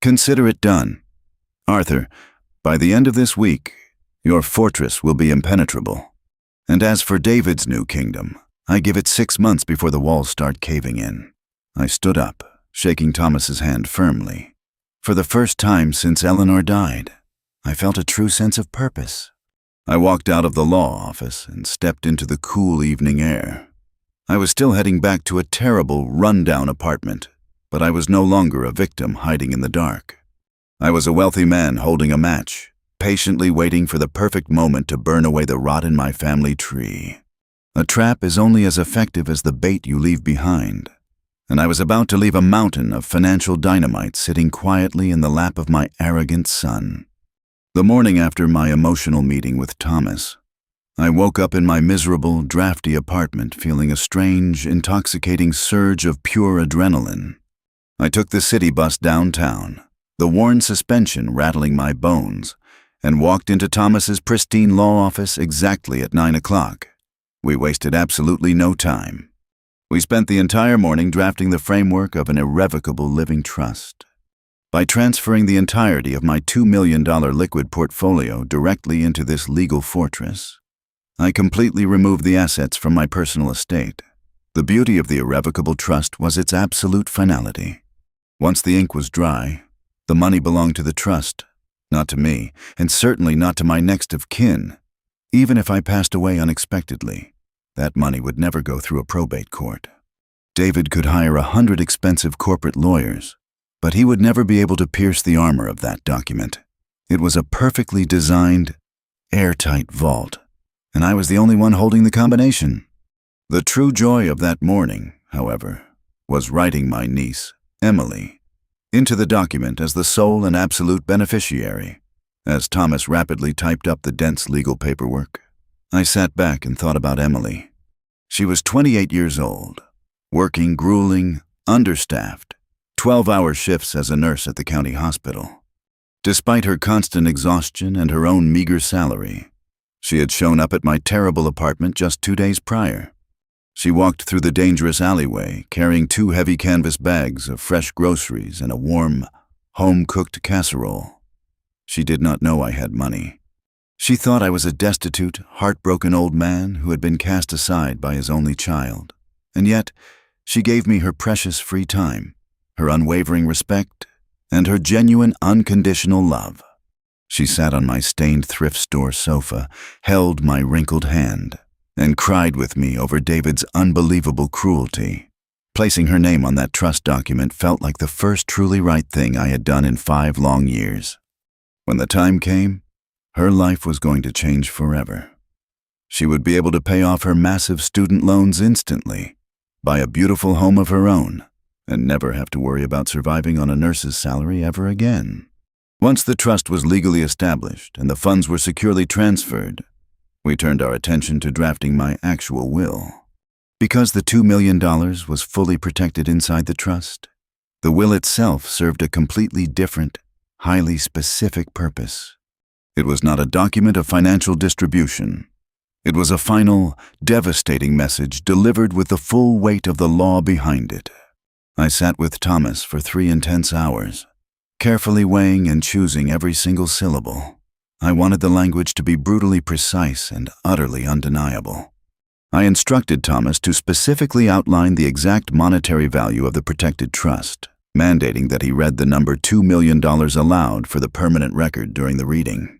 Consider it done. Arthur, by the end of this week, your fortress will be impenetrable. And as for David's new kingdom, I give it 6 months before the walls start caving in. I stood up, shaking Thomas's hand firmly. For the first time since Eleanor died, I felt a true sense of purpose. I walked out of the law office and stepped into the cool evening air. I was still heading back to a terrible, run-down apartment, but I was no longer a victim hiding in the dark. I was a wealthy man holding a match, patiently waiting for the perfect moment to burn away the rot in my family tree. A trap is only as effective as the bait you leave behind, and I was about to leave a mountain of financial dynamite sitting quietly in the lap of my arrogant son. The morning after my emotional meeting with Thomas, I woke up in my miserable, drafty apartment feeling a strange, intoxicating surge of pure adrenaline. I took the city bus downtown, the worn suspension rattling my bones, and walked into Thomas's pristine law office exactly at 9 o'clock. We wasted absolutely no time. We spent the entire morning drafting the framework of an irrevocable living trust. By transferring the entirety of my $2 million liquid portfolio directly into this legal fortress, I completely removed the assets from my personal estate. The beauty of the irrevocable trust was its absolute finality. Once the ink was dry, the money belonged to the trust, not to me, and certainly not to my next of kin. Even if I passed away unexpectedly, that money would never go through a probate court. David could hire 100 expensive corporate lawyers, but he would never be able to pierce the armor of that document. It was a perfectly designed, airtight vault, and I was the only one holding the combination. The true joy of that morning, however, was writing my niece, Emily, into the document as the sole and absolute beneficiary. As Thomas rapidly typed up the dense legal paperwork, I sat back and thought about Emily. She was 28 years old, working grueling, understaffed, 12-hour shifts as a nurse at the county hospital. Despite her constant exhaustion and her own meager salary, she had shown up at my terrible apartment just 2 days prior. She walked through the dangerous alleyway, carrying 2 heavy canvas bags of fresh groceries and a warm, home-cooked casserole. She did not know I had money. She thought I was a destitute, heartbroken old man who had been cast aside by his only child. And yet, she gave me her precious free time, her unwavering respect, and her genuine, unconditional love. She sat on my stained thrift store sofa, held my wrinkled hand, and cried with me over David's unbelievable cruelty. Placing her name on that trust document felt like the first truly right thing I had done in 5 long years. When the time came, her life was going to change forever. She would be able to pay off her massive student loans instantly, buy a beautiful home of her own, and never have to worry about surviving on a nurse's salary ever again. Once the trust was legally established and the funds were securely transferred, we turned our attention to drafting my actual will. Because the $2 million was fully protected inside the trust, the will itself served a completely different, highly specific purpose. It was not a document of financial distribution. It was a final, devastating message delivered with the full weight of the law behind it. I sat with Thomas for 3 intense hours, carefully weighing and choosing every single syllable. I wanted the language to be brutally precise and utterly undeniable. I instructed Thomas to specifically outline the exact monetary value of the protected trust, mandating that he read the number $2 million aloud for the permanent record during the reading.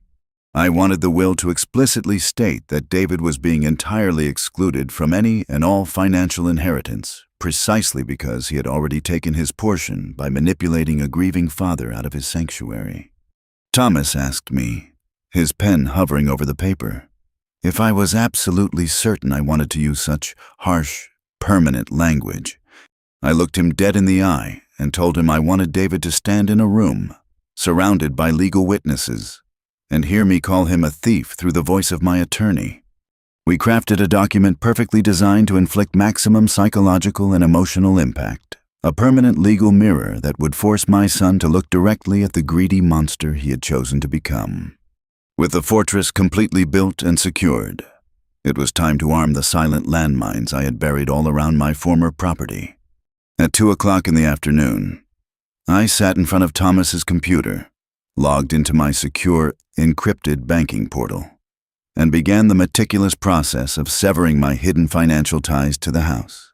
I wanted the will to explicitly state that David was being entirely excluded from any and all financial inheritance, precisely because he had already taken his portion by manipulating a grieving father out of his sanctuary. Thomas asked me, his pen hovering over the paper, if I was absolutely certain I wanted to use such harsh, permanent language. I looked him dead in the eye and told him I wanted David to stand in a room, surrounded by legal witnesses, and hear me call him a thief through the voice of my attorney. We crafted a document perfectly designed to inflict maximum psychological and emotional impact, a permanent legal mirror that would force my son to look directly at the greedy monster he had chosen to become. With the fortress completely built and secured, it was time to arm the silent landmines I had buried all around my former property. At 2 o'clock in the afternoon, I sat in front of Thomas's computer, logged into my secure, encrypted banking portal, and began the meticulous process of severing my hidden financial ties to the house.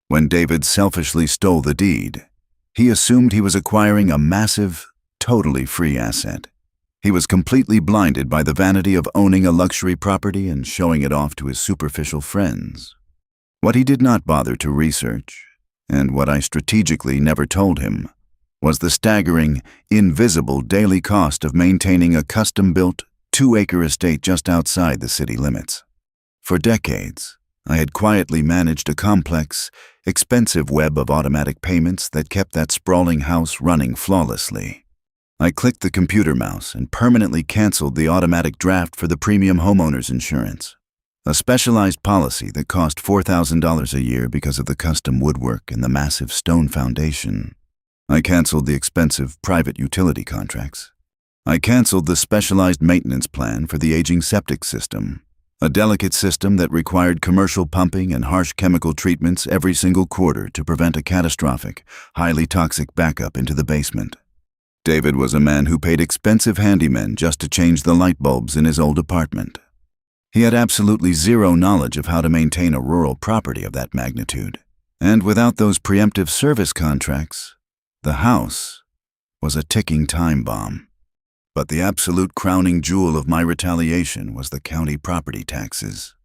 When David selfishly stole the deed, he assumed he was acquiring a massive, totally free asset. He was completely blinded by the vanity of owning a luxury property and showing it off to his superficial friends. What he did not bother to research, and what I strategically never told him, was the staggering, invisible daily cost of maintaining a custom-built, 2-acre estate just outside the city limits. For decades, I had quietly managed a complex, expensive web of automatic payments that kept that sprawling house running flawlessly. I clicked the computer mouse and permanently canceled the automatic draft for the premium homeowner's insurance, a specialized policy that cost $4,000 a year because of the custom woodwork and the massive stone foundation. I canceled the expensive private utility contracts. I canceled the specialized maintenance plan for the aging septic system, a delicate system that required commercial pumping and harsh chemical treatments every single quarter to prevent a catastrophic, highly toxic backup into the basement. David was a man who paid expensive handymen just to change the light bulbs in his old apartment. He had absolutely zero knowledge of how to maintain a rural property of that magnitude, and without those preemptive service contracts, the house was a ticking time bomb. But the absolute crowning jewel of my retaliation was the county property taxes.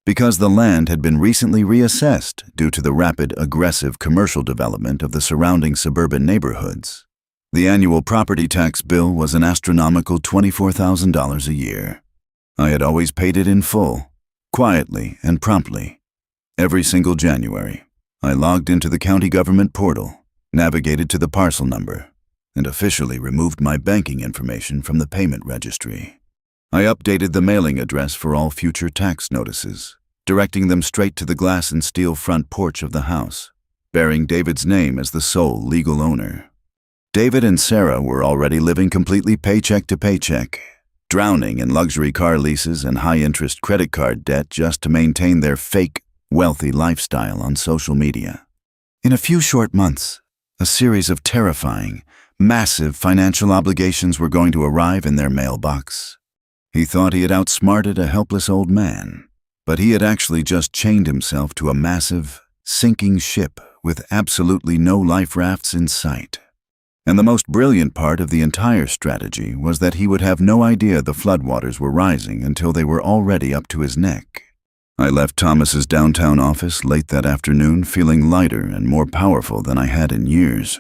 Because the land had been recently reassessed due to the rapid, aggressive commercial development of the surrounding suburban neighborhoods, the annual property tax bill was an astronomical $24,000 a year. I had always paid it in full, quietly and promptly. Every single January, I logged into the county government portal, navigated to the parcel number, and officially removed my banking information from the payment registry. I updated the mailing address for all future tax notices, directing them straight to the glass and steel front porch of the house, bearing David's name as the sole legal owner. David and Sarah were already living completely paycheck to paycheck, drowning in luxury car leases and high-interest credit card debt just to maintain their fake, wealthy lifestyle on social media. In a few short months, a series of terrifying, massive financial obligations were going to arrive in their mailbox. He thought he had outsmarted a helpless old man, but he had actually just chained himself to a massive, sinking ship with absolutely no life rafts in sight. And the most brilliant part of the entire strategy was that he would have no idea the floodwaters were rising until they were already up to his neck. I left Thomas's downtown office late that afternoon feeling lighter and more powerful than I had in years.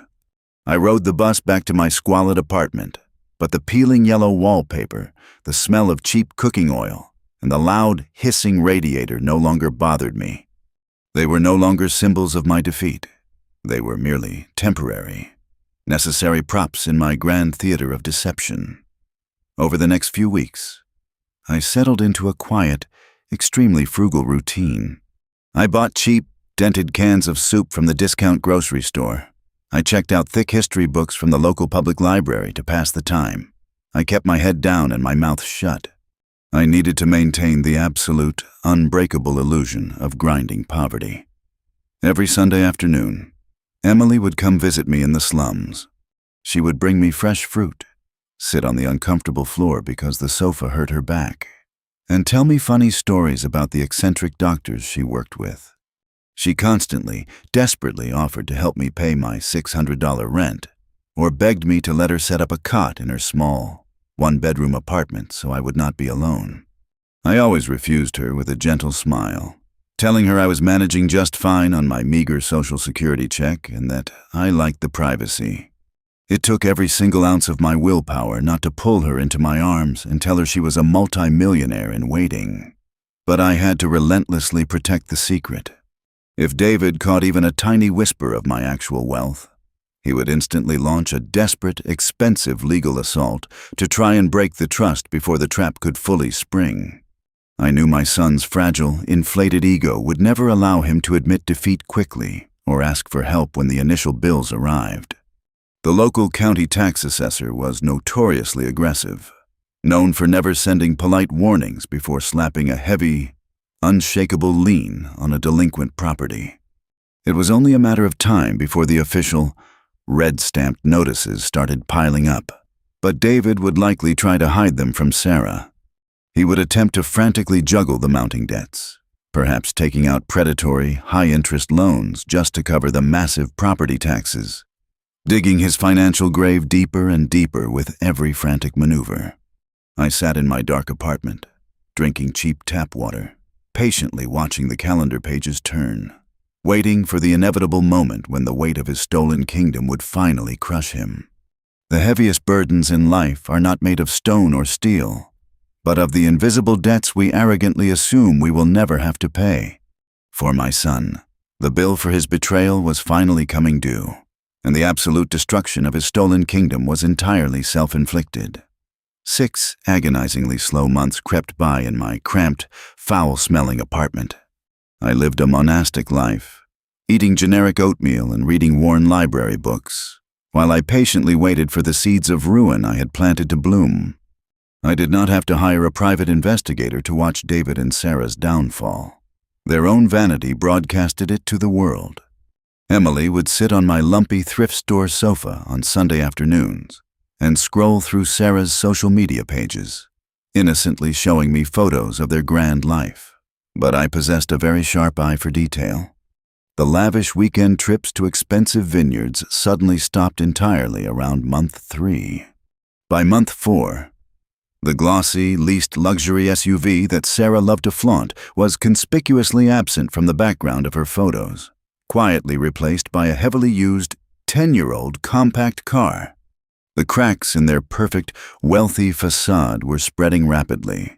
I rode the bus back to my squalid apartment, but the peeling yellow wallpaper, the smell of cheap cooking oil, and the loud, hissing radiator no longer bothered me. They were no longer symbols of my defeat. They were merely temporary, necessary props in my grand theater of deception. Over the next few weeks, I settled into a quiet, extremely frugal routine. I bought cheap, dented cans of soup from the discount grocery store. I checked out thick history books from the local public library to pass the time. I kept my head down and my mouth shut. I needed to maintain the absolute, unbreakable illusion of grinding poverty. Every Sunday afternoon, Emily would come visit me in the slums. She would bring me fresh fruit, sit on the uncomfortable floor because the sofa hurt her back, and tell me funny stories about the eccentric doctors she worked with. She constantly, desperately offered to help me pay my $600 rent, or begged me to let her set up a cot in her small, one-bedroom apartment so I would not be alone. I always refused her with a gentle smile, telling her I was managing just fine on my meager Social Security check and that I liked the privacy. It took every single ounce of my willpower not to pull her into my arms and tell her she was a multi-millionaire in waiting. But I had to relentlessly protect the secret. If David caught even a tiny whisper of my actual wealth, he would instantly launch a desperate, expensive legal assault to try and break the trust before the trap could fully spring. I knew my son's fragile, inflated ego would never allow him to admit defeat quickly or ask for help when the initial bills arrived. The local county tax assessor was notoriously aggressive, known for never sending polite warnings before slapping a heavy, unshakable lien on a delinquent property. It was only a matter of time before the official, red-stamped notices started piling up, but David would likely try to hide them from Sarah. He would attempt to frantically juggle the mounting debts, perhaps taking out predatory, high-interest loans just to cover the massive property taxes, digging his financial grave deeper and deeper with every frantic maneuver. I sat in my dark apartment, drinking cheap tap water, patiently watching the calendar pages turn, waiting for the inevitable moment when the weight of his stolen kingdom would finally crush him. The heaviest burdens in life are not made of stone or steel. but of the invisible debts we arrogantly assume we will never have to pay. For my son, the bill for his betrayal was finally coming due, and the absolute destruction of his stolen kingdom was entirely self-inflicted. 6 agonizingly slow months crept by in my cramped, foul-smelling apartment. I lived a monastic life, eating generic oatmeal and reading worn library books, while I patiently waited for the seeds of ruin I had planted to bloom. I did not have to hire a private investigator to watch David and Sarah's downfall. Their own vanity broadcasted it to the world. Emily would sit on my lumpy thrift store sofa on Sunday afternoons and scroll through Sarah's social media pages, innocently showing me photos of their grand life. But I possessed a very sharp eye for detail. The lavish weekend trips to expensive vineyards suddenly stopped entirely around month 3. By month 4, the glossy, leased luxury SUV that Sarah loved to flaunt was conspicuously absent from the background of her photos, quietly replaced by a heavily used 10-year-old compact car. The cracks in their perfect, wealthy facade were spreading rapidly,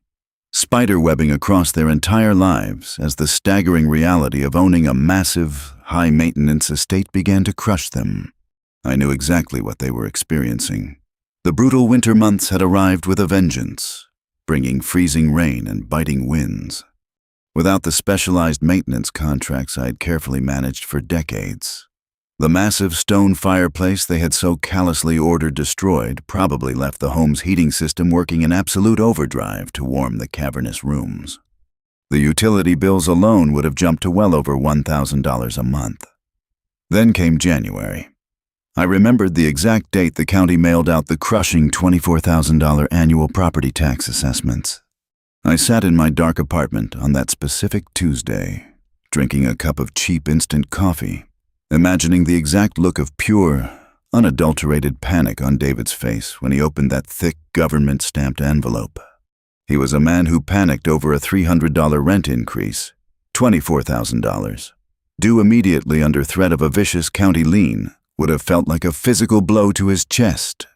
spiderwebbing across their entire lives as the staggering reality of owning a massive, high-maintenance estate began to crush them. I knew exactly what they were experiencing. The brutal winter months had arrived with a vengeance, bringing freezing rain and biting winds. Without the specialized maintenance contracts I had carefully managed for decades, the massive stone fireplace they had so callously ordered destroyed probably left the home's heating system working in absolute overdrive to warm the cavernous rooms. The utility bills alone would have jumped to well over $1,000 a month. Then came January. I remembered the exact date the county mailed out the crushing $24,000 annual property tax assessments. I sat in my dark apartment on that specific Tuesday, drinking a cup of cheap instant coffee, imagining the exact look of pure, unadulterated panic on David's face when he opened that thick government-stamped envelope. He was a man who panicked over a $300 rent increase, $24,000, due immediately under threat of a vicious county lien, would have felt like a physical blow to his chest.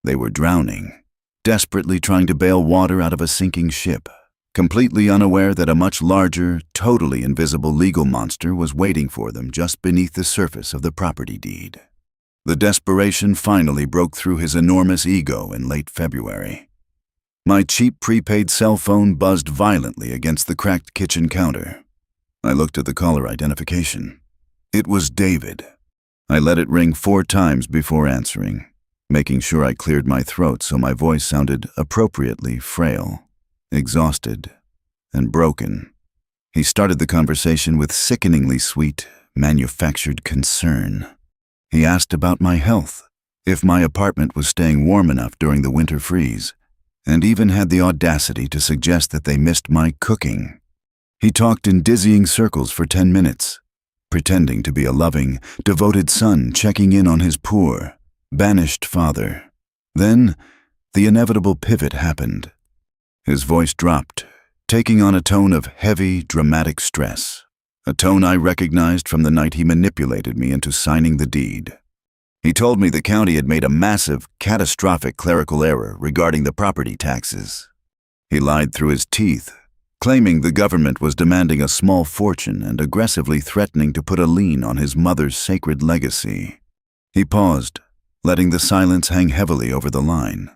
They were drowning, desperately trying to bail water out of a sinking ship, completely unaware that a much larger, totally invisible legal monster was waiting for them just beneath the surface of the property deed. The desperation finally broke through his enormous ego in late February. My cheap prepaid cell phone buzzed violently against the cracked kitchen counter. I looked at the caller identification. It was David. I let it ring 4 times before answering, making sure I cleared my throat so my voice sounded appropriately frail, exhausted, and broken. He started the conversation with sickeningly sweet, manufactured concern. He asked about my health, if my apartment was staying warm enough during the winter freeze, and even had the audacity to suggest that they missed my cooking. He talked in dizzying circles for 10 minutes, pretending to be a loving, devoted son checking in on his poor, banished father. Then, the inevitable pivot happened. His voice dropped, taking on a tone of heavy, dramatic stress, a tone I recognized from the night he manipulated me into signing the deed. He told me the county had made a massive, catastrophic clerical error regarding the property taxes. He lied through his teeth, claiming the government was demanding a small fortune and aggressively threatening to put a lien on his mother's sacred legacy. He paused, letting the silence hang heavily over the line,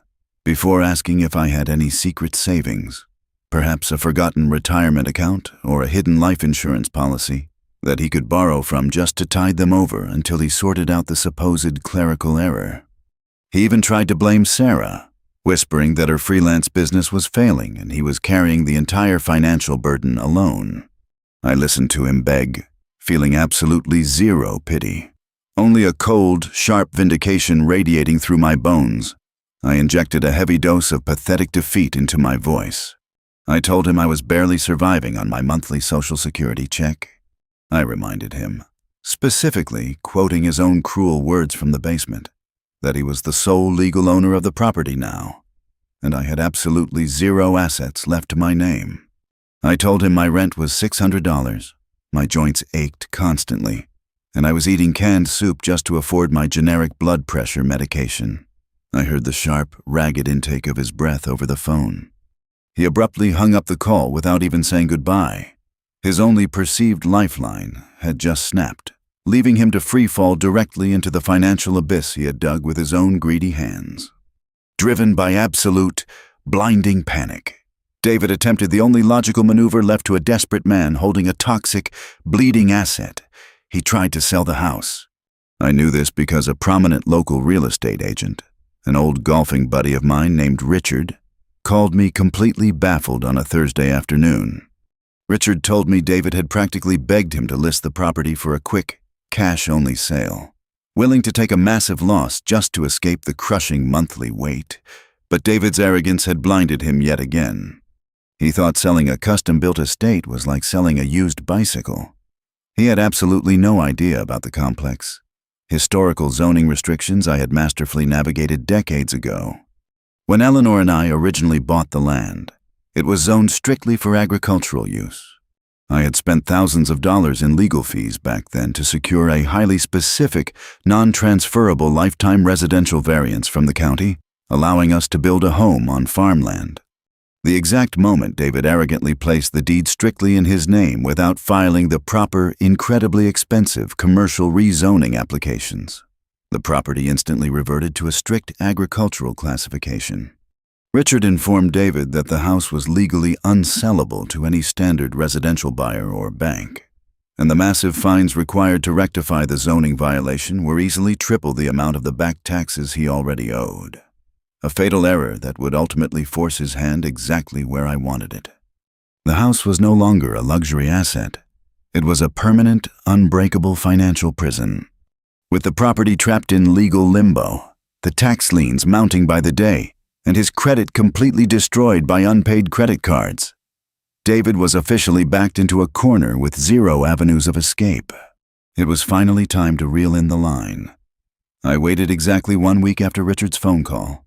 before asking if I had any secret savings, perhaps a forgotten retirement account or a hidden life insurance policy that he could borrow from just to tide them over until he sorted out the supposed clerical error. He even tried to blame Sarah, whispering that her freelance business was failing and he was carrying the entire financial burden alone. I listened to him beg, feeling absolutely zero pity, only a cold, sharp vindication radiating through my bones. I injected a heavy dose of pathetic defeat into my voice. I told him I was barely surviving on my monthly Social Security check. I reminded him, specifically quoting his own cruel words from the basement, that he was the sole legal owner of the property now, and I had absolutely zero assets left to my name. I told him my rent was $600, my joints ached constantly, and I was eating canned soup just to afford my generic blood pressure medication. I heard the sharp, ragged intake of his breath over the phone. He abruptly hung up the call without even saying goodbye. His only perceived lifeline had just snapped, leaving him to free fall directly into the financial abyss he had dug with his own greedy hands. Driven by absolute, blinding panic, David attempted the only logical maneuver left to a desperate man holding a toxic, bleeding asset. He tried to sell the house. I knew this because a prominent local real estate agent, an old golfing buddy of mine named Richard, called me completely baffled on a Thursday afternoon. Richard told me David had practically begged him to list the property for a quick, cash-only sale, willing to take a massive loss just to escape the crushing monthly wait, but David's arrogance had blinded him yet again. He thought selling a custom-built estate was like selling a used bicycle. He had absolutely no idea about the complex historical zoning restrictions I had masterfully navigated decades ago. When Eleanor and I originally bought the land, it was zoned strictly for agricultural use. I had spent thousands of dollars in legal fees back then to secure a highly specific, non-transferable lifetime residential variance from the county, allowing us to build a home on farmland. The exact moment David arrogantly placed the deed strictly in his name without filing the proper, incredibly expensive commercial rezoning applications, the property instantly reverted to a strict agricultural classification. Richard informed David that the house was legally unsellable to any standard residential buyer or bank, and the massive fines required to rectify the zoning violation were easily triple the amount of the back taxes he already owed. A fatal error that would ultimately force his hand exactly where I wanted it. The house was no longer a luxury asset. It was a permanent, unbreakable financial prison. With the property trapped in legal limbo, the tax liens mounting by the day, and his credit completely destroyed by unpaid credit cards, David was officially backed into a corner with zero avenues of escape. It was finally time to reel in the line. I waited exactly 1 week after Richard's phone call.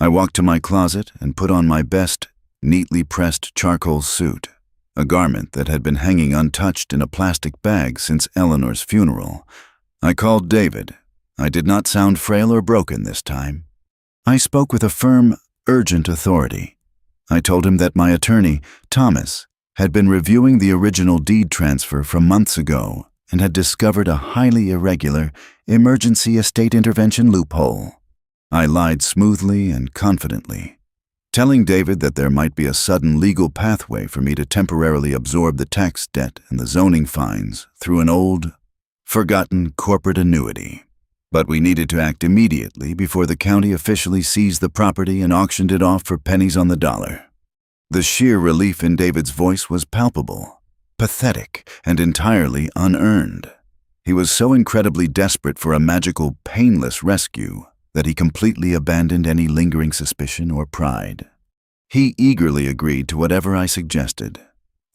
I walked to my closet and put on my best, neatly pressed charcoal suit, a garment that had been hanging untouched in a plastic bag since Eleanor's funeral. I called David. I did not sound frail or broken this time. I spoke with a firm, urgent authority. I told him that my attorney, Thomas, had been reviewing the original deed transfer from months ago and had discovered a highly irregular emergency estate intervention loophole. I lied smoothly and confidently, telling David that there might be a sudden legal pathway for me to temporarily absorb the tax debt and the zoning fines through an old, forgotten corporate annuity. But we needed to act immediately before the county officially seized the property and auctioned it off for pennies on the dollar. The sheer relief in David's voice was palpable, pathetic, and entirely unearned. He was so incredibly desperate for a magical, painless rescue that he completely abandoned any lingering suspicion or pride. He eagerly agreed to whatever I suggested,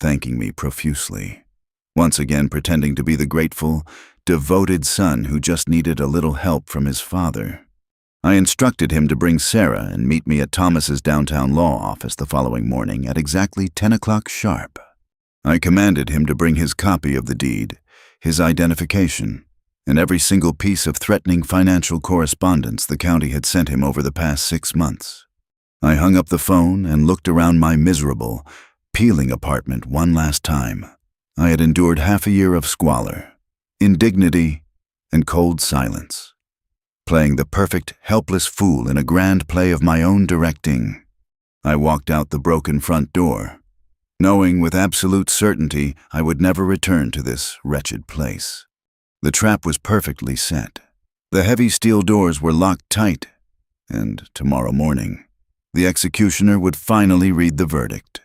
thanking me profusely, once again pretending to be the grateful, devoted son who just needed a little help from his father. I instructed him to bring Sarah and meet me at Thomas's downtown law office the following morning at exactly 10 o'clock sharp. I commanded him to bring his copy of the deed, his identification, and every single piece of threatening financial correspondence the county had sent him over the past 6 months. I hung up the phone and looked around my miserable, peeling apartment one last time. I had endured half a year of squalor, indignity, and cold silence, playing the perfect, helpless fool in a grand play of my own directing. I walked out the broken front door, knowing with absolute certainty I would never return to this wretched place. The trap was perfectly set. The heavy steel doors were locked tight, and tomorrow morning, the executioner would finally read the verdict.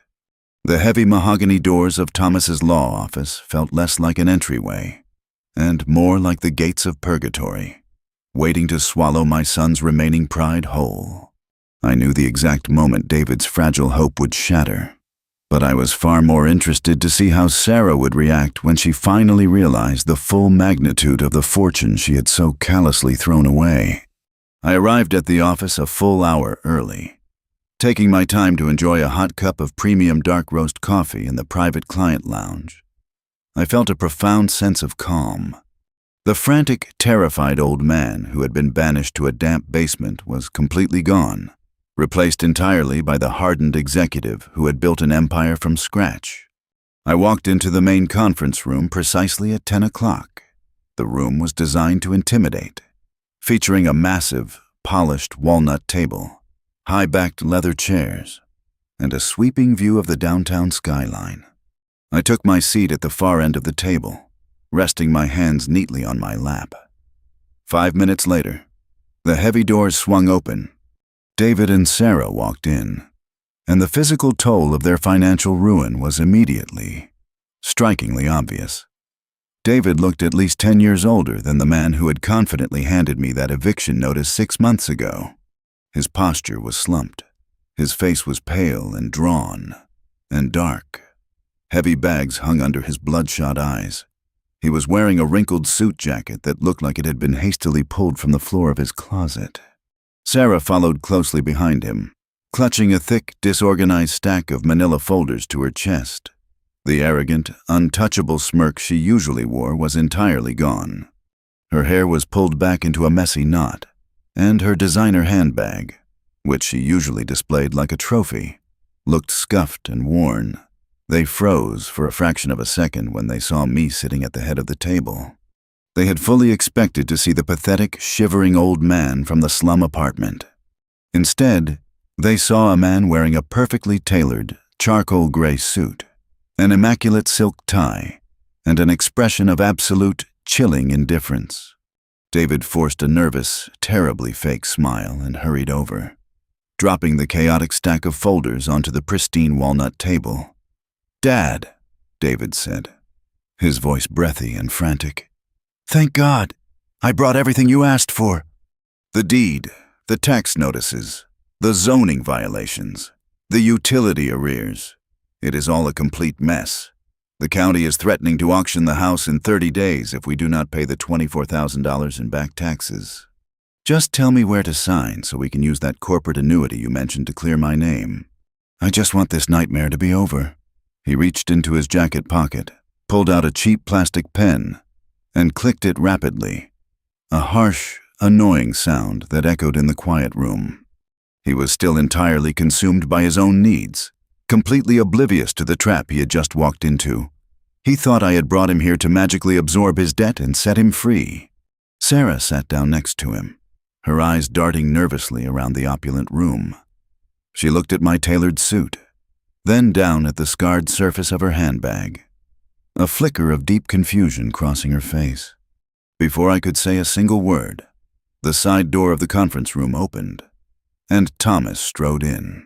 The heavy mahogany doors of Thomas's law office felt less like an entryway, and more like the gates of purgatory, waiting to swallow my son's remaining pride whole. I knew the exact moment David's fragile hope would shatter, but I was far more interested to see how Sarah would react when she finally realized the full magnitude of the fortune she had so callously thrown away. I arrived at the office a full hour early, taking my time to enjoy a hot cup of premium dark roast coffee in the private client lounge. I felt a profound sense of calm. The frantic, terrified old man who had been banished to a damp basement was completely gone, replaced entirely by the hardened executive who had built an empire from scratch. I walked into the main conference room precisely at 10 o'clock. The room was designed to intimidate, featuring a massive, polished walnut table, high-backed leather chairs, and a sweeping view of the downtown skyline. I took my seat at the far end of the table, resting my hands neatly on my lap. 5 minutes later, the heavy doors swung open. David and Sarah walked in, and the physical toll of their financial ruin was immediately, strikingly obvious. David looked at least 10 years older than the man who had confidently handed me that eviction notice 6 months ago. His posture was slumped. His face was pale and drawn, and dark. Heavy bags hung under his bloodshot eyes. He was wearing a wrinkled suit jacket that looked like it had been hastily pulled from the floor of his closet. Sarah followed closely behind him, clutching a thick, disorganized stack of manila folders to her chest. The arrogant, untouchable smirk she usually wore was entirely gone. Her hair was pulled back into a messy knot, and her designer handbag, which she usually displayed like a trophy, looked scuffed and worn. They froze for a fraction of a second when they saw me sitting at the head of the table. They had fully expected to see the pathetic, shivering old man from the slum apartment. Instead, they saw a man wearing a perfectly tailored, charcoal gray suit, an immaculate silk tie, and an expression of absolute, chilling indifference. David forced a nervous, terribly fake smile and hurried over, dropping the chaotic stack of folders onto the pristine walnut table. "Dad," David said, his voice breathy and frantic. "Thank God. I brought everything you asked for. The deed, the tax notices, the zoning violations, the utility arrears. It is all a complete mess. The county is threatening to auction the house in 30 days if we do not pay the $24,000 in back taxes. Just tell me where to sign so we can use that corporate annuity you mentioned to clear my name. I just want this nightmare to be over." He reached into his jacket pocket, pulled out a cheap plastic pen, and clicked it rapidly, a harsh, annoying sound that echoed in the quiet room. He was still entirely consumed by his own needs, completely oblivious to the trap he had just walked into. He thought I had brought him here to magically absorb his debt and set him free. Sarah sat down next to him, her eyes darting nervously around the opulent room. She looked at my tailored suit, then down at the scarred surface of her handbag, a flicker of deep confusion crossing her face. Before I could say a single word, the side door of the conference room opened, and Thomas strode in.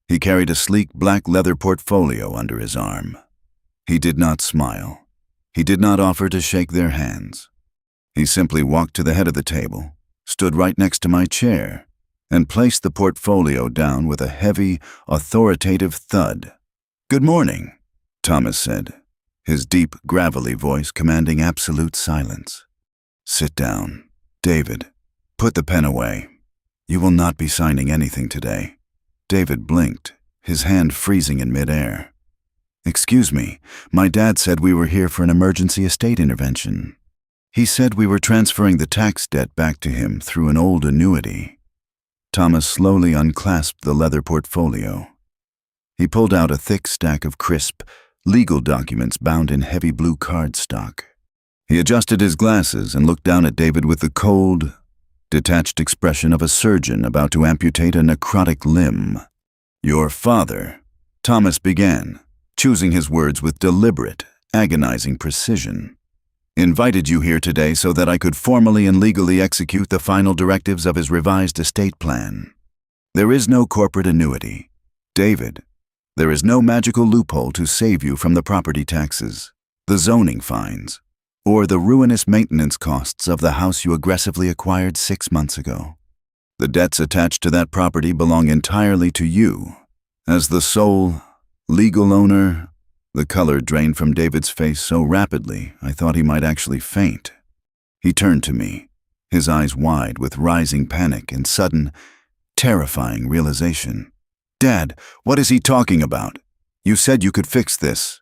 He carried a sleek black leather portfolio under his arm. He did not smile. He did not offer to shake their hands. He simply walked to the head of the table, stood right next to my chair, and placed the portfolio down with a heavy, authoritative thud. "Good morning," Thomas said, his deep, gravelly voice commanding absolute silence. "Sit down. David, put the pen away. You will not be signing anything today." David blinked, his hand freezing in midair. "Excuse me, my dad said we were here for an emergency estate intervention. He said we were transferring the tax debt back to him through an old annuity." Thomas slowly unclasped the leather portfolio. He pulled out a thick stack of crisp, legal documents bound in heavy blue cardstock. He adjusted his glasses and looked down at David with the cold, detached expression of a surgeon about to amputate a necrotic limb. "Your father," Thomas began, choosing his words with deliberate, agonizing precision, "invited you here today so that I could formally and legally execute the final directives of his revised estate plan. There is no corporate annuity. David, there is no magical loophole to save you from the property taxes, the zoning fines, or the ruinous maintenance costs of the house you aggressively acquired 6 months ago. The debts attached to that property belong entirely to you. As the sole, legal owner," the color drained from David's face so rapidly I thought he might actually faint. He turned to me, his eyes wide with rising panic and sudden, terrifying realization. "Dad, what is he talking about? You said you could fix this.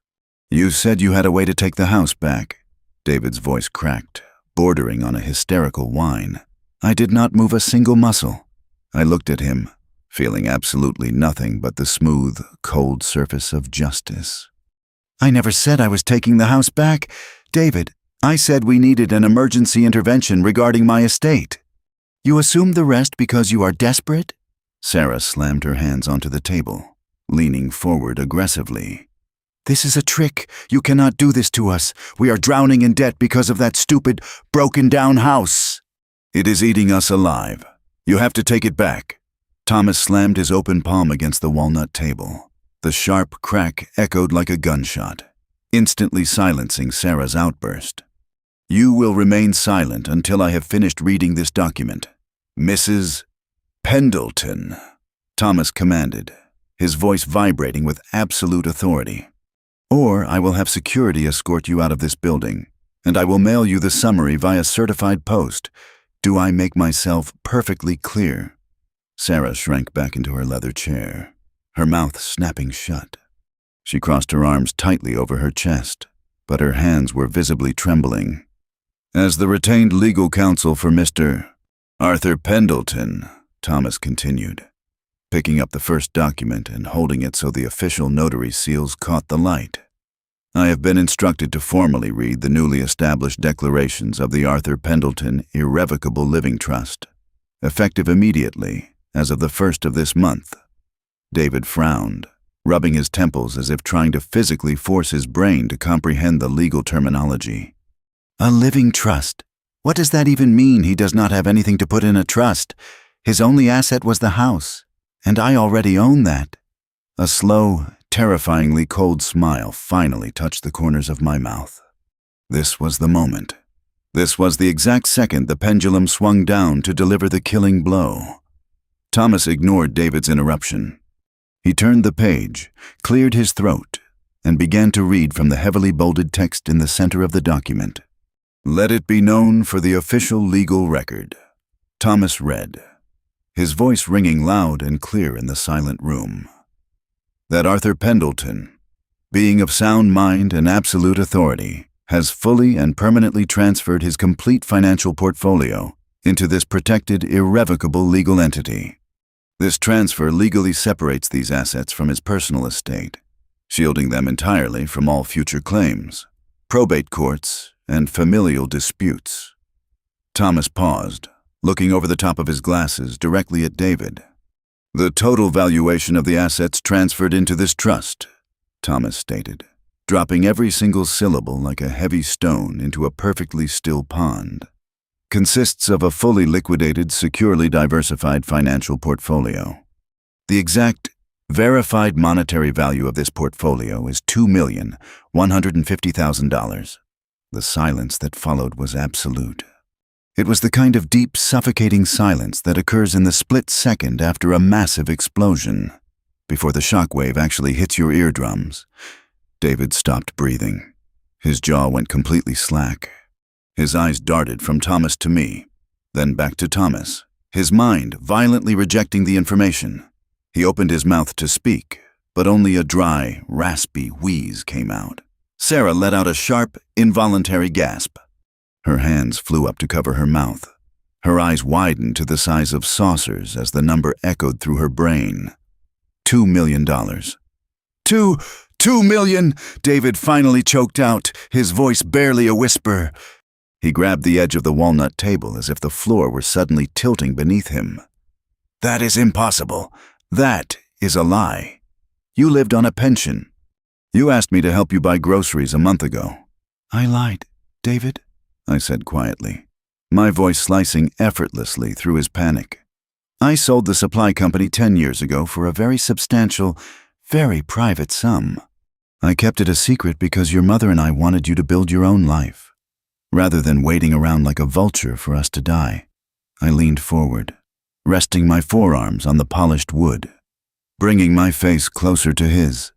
You said you had a way to take the house back." David's voice cracked, bordering on a hysterical whine. I did not move a single muscle. I looked at him, feeling absolutely nothing but the smooth, cold surface of justice. I never said I was taking the house back. David, I said we needed an emergency intervention regarding my estate. You assumed the rest because you are desperate? Sarah slammed her hands onto the table, leaning forward aggressively. This is a trick. You cannot do this to us. We are drowning in debt because of that stupid, broken-down house. It is eating us alive. You have to take it back. Thomas slammed his open palm against the walnut table. The sharp crack echoed like a gunshot, instantly silencing Sarah's outburst. You will remain silent until I have finished reading this document. Mrs. Pendleton, Thomas commanded, his voice vibrating with absolute authority. Or I will have security escort you out of this building, and I will mail you the summary via certified post. Do I make myself perfectly clear? Sarah shrank back into her leather chair, her mouth snapping shut. She crossed her arms tightly over her chest, but her hands were visibly trembling. As the retained legal counsel for Mr. Arthur Pendleton, Thomas continued, picking up the first document and holding it so the official notary seals caught the light. I have been instructed to formally read the newly established declarations of the Arthur Pendleton Irrevocable Living Trust, effective immediately as of the 1st of this month. David frowned, rubbing his temples as if trying to physically force his brain to comprehend the legal terminology. A living trust? What does that even mean? He does not have anything to put in a trust. His only asset was the house, and I already own that. A slow, terrifyingly cold smile finally touched the corners of my mouth. This was the moment. This was the exact second the pendulum swung down to deliver the killing blow. Thomas ignored David's interruption. He turned the page, cleared his throat, and began to read from the heavily bolded text in the center of the document. Let it be known for the official legal record. Thomas read, his voice ringing loud and clear in the silent room, that Arthur Pendleton, being of sound mind and absolute authority, has fully and permanently transferred his complete financial portfolio into this protected, irrevocable legal entity. This transfer legally separates these assets from his personal estate, shielding them entirely from all future claims, probate courts, and familial disputes. Thomas paused, looking over the top of his glasses directly at David. The total valuation of the assets transferred into this trust, Thomas stated, dropping every single syllable like a heavy stone into a perfectly still pond, consists of a fully liquidated, securely diversified financial portfolio. The exact, verified monetary value of this portfolio is $2,150,000. The silence that followed was absolute. It was the kind of deep, suffocating silence that occurs in the split second after a massive explosion, before the shockwave actually hits your eardrums. David stopped breathing. His jaw went completely slack. His eyes darted from Thomas to me, then back to Thomas, his mind violently rejecting the information. He opened his mouth to speak, but only a dry, raspy wheeze came out. Sarah let out a sharp, involuntary gasp. Her hands flew up to cover her mouth. Her eyes widened to the size of saucers as the number echoed through her brain. $2 million. $2 million, David finally choked out, his voice barely a whisper. He grabbed the edge of the walnut table as if the floor were suddenly tilting beneath him. That is impossible. That is a lie. You lived on a pension. You asked me to help you buy groceries a month ago. I lied, David, I said quietly, my voice slicing effortlessly through his panic. I sold the supply company 10 years ago for a very substantial, very private sum. I kept it a secret because your mother and I wanted you to build your own life, rather than waiting around like a vulture for us to die. I leaned forward, resting my forearms on the polished wood, bringing my face closer to his.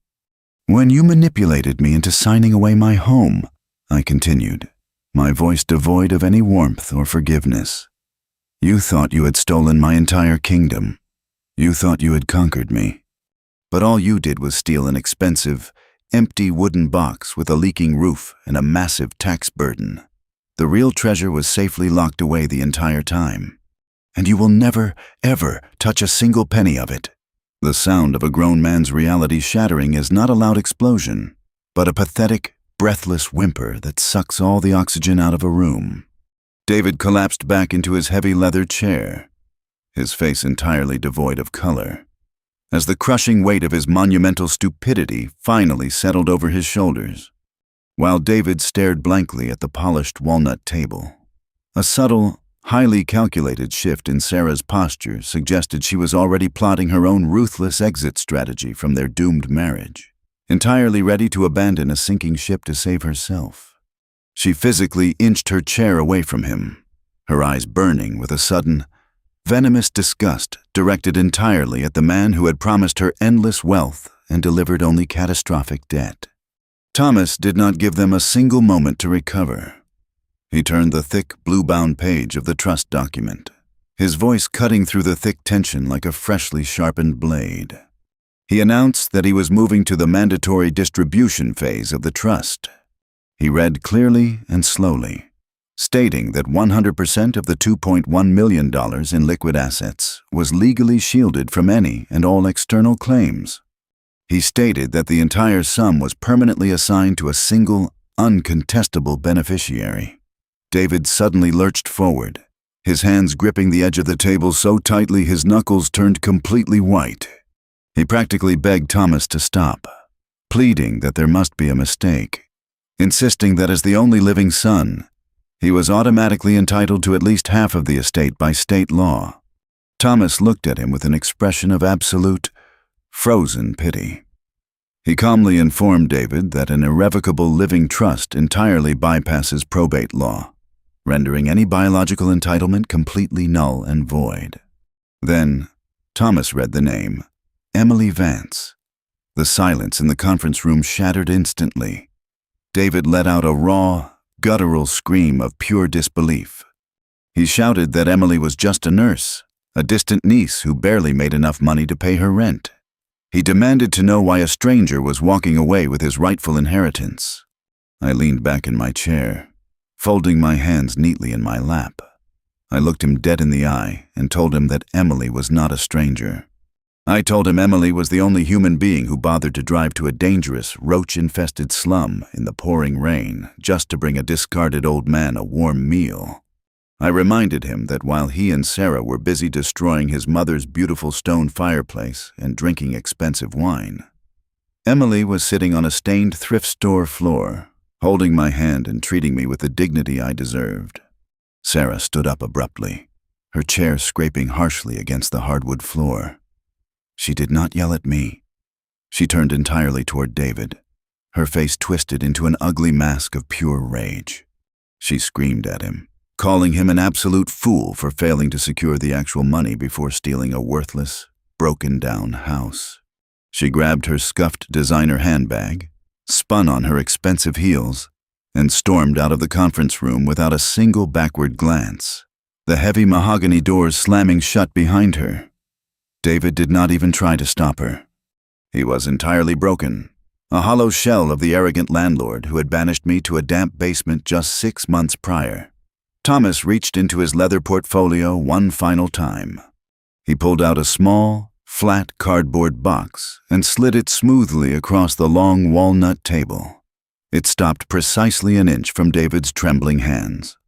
When you manipulated me into signing away my home, I continued, my voice devoid of any warmth or forgiveness. You thought you had stolen my entire kingdom. You thought you had conquered me. But all you did was steal an expensive, empty wooden box with a leaking roof and a massive tax burden. The real treasure was safely locked away the entire time. and you will never, ever touch a single penny of it." The sound of a grown man's reality shattering is not a loud explosion, but a pathetic, breathless whimper that sucks all the oxygen out of a room. David collapsed back into his heavy leather chair, his face entirely devoid of color, as the crushing weight of his monumental stupidity finally settled over his shoulders, while David stared blankly at the polished walnut table. A subtle, highly calculated shift in Sarah's posture suggested she was already plotting her own ruthless exit strategy from their doomed marriage, entirely ready to abandon a sinking ship to save herself. She physically inched her chair away from him, her eyes burning with a sudden, venomous disgust directed entirely at the man who had promised her endless wealth and delivered only catastrophic debt. Thomas did not give them a single moment to recover. He turned the thick, blue-bound page of the trust document, his voice cutting through the thick tension like a freshly sharpened blade. He announced that he was moving to the mandatory distribution phase of the trust. He read clearly and slowly, stating that 100% of the $2.1 million in liquid assets was legally shielded from any and all external claims. He stated that the entire sum was permanently assigned to a single, uncontestable beneficiary. David suddenly lurched forward, his hands gripping the edge of the table so tightly his knuckles turned completely white. He practically begged Thomas to stop, pleading that there must be a mistake, insisting that as the only living son, he was automatically entitled to at least half of the estate by state law. Thomas looked at him with an expression of absolute, frozen pity. He calmly informed David that an irrevocable living trust entirely bypasses probate law, rendering any biological entitlement completely null and void. Then, Thomas read the name, Emily Vance. The silence in the conference room shattered instantly. David let out a raw, guttural scream of pure disbelief. He shouted that Emily was just a nurse, a distant niece who barely made enough money to pay her rent. He demanded to know why a stranger was walking away with his rightful inheritance. I leaned back in my chair, folding my hands neatly in my lap. I looked him dead in the eye and told him that Emily was not a stranger. I told him Emily was the only human being who bothered to drive to a dangerous, roach-infested slum in the pouring rain just to bring a discarded old man a warm meal. I reminded him that while he and Sarah were busy destroying his mother's beautiful stone fireplace and drinking expensive wine, Emily was sitting on a stained thrift store floor, holding my hand and treating me with the dignity I deserved. Sarah stood up abruptly, her chair scraping harshly against the hardwood floor. She did not yell at me. She turned entirely toward David, her face twisted into an ugly mask of pure rage. She screamed at him, calling him an absolute fool for failing to secure the actual money before stealing a worthless, broken-down house. She grabbed her scuffed designer handbag, spun on her expensive heels, and stormed out of the conference room without a single backward glance, the heavy mahogany doors slamming shut behind her. David did not even try to stop her. He was entirely broken, a hollow shell of the arrogant landlord who had banished me to a damp basement just 6 months prior. Thomas reached into his leather portfolio one final time. He pulled out a small, flat cardboard box and slid it smoothly across the long walnut table. It stopped precisely an inch from David's trembling hands.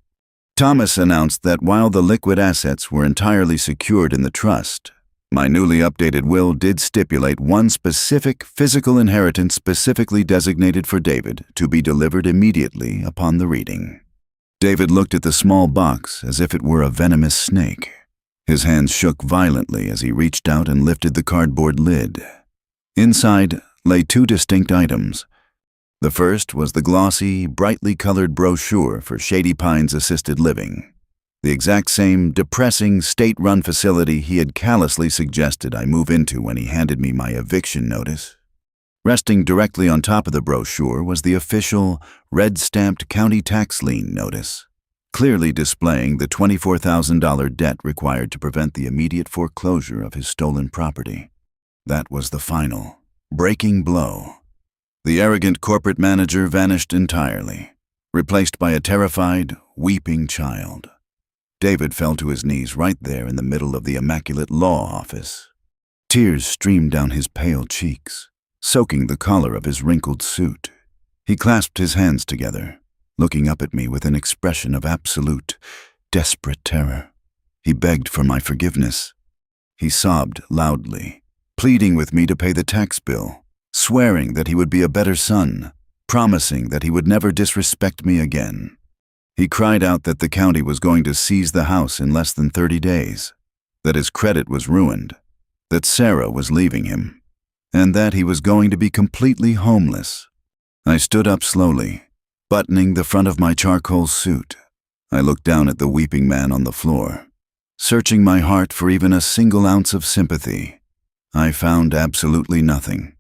Thomas announced that while the liquid assets were entirely secured in the trust, my newly updated will did stipulate one specific physical inheritance specifically designated for David to be delivered immediately upon the reading. David looked at the small box as if it were a venomous snake. His hands shook violently as he reached out and lifted the cardboard lid. Inside lay 2 distinct items. The first was the glossy, brightly colored brochure for Shady Pines Assisted Living, the exact same depressing state-run facility he had callously suggested I move into when he handed me my eviction notice. Resting directly on top of the brochure was the official, red-stamped county tax lien notice, clearly displaying the $24,000 debt required to prevent the immediate foreclosure of his stolen property. That was the final, breaking blow. The arrogant corporate manager vanished entirely, replaced by a terrified, weeping child. David fell to his knees right there in the middle of the immaculate law office. Tears streamed down his pale cheeks, soaking the collar of his wrinkled suit. He clasped his hands together, looking up at me with an expression of absolute, desperate terror. He begged for my forgiveness. He sobbed loudly, pleading with me to pay the tax bill, swearing that he would be a better son, promising that he would never disrespect me again. He cried out that the county was going to seize the house in less than 30 days, that his credit was ruined, that Sarah was leaving him, and that he was going to be completely homeless. I stood up slowly, buttoning the front of my charcoal suit. I looked down at the weeping man on the floor, searching my heart for even a single ounce of sympathy. I found absolutely nothing.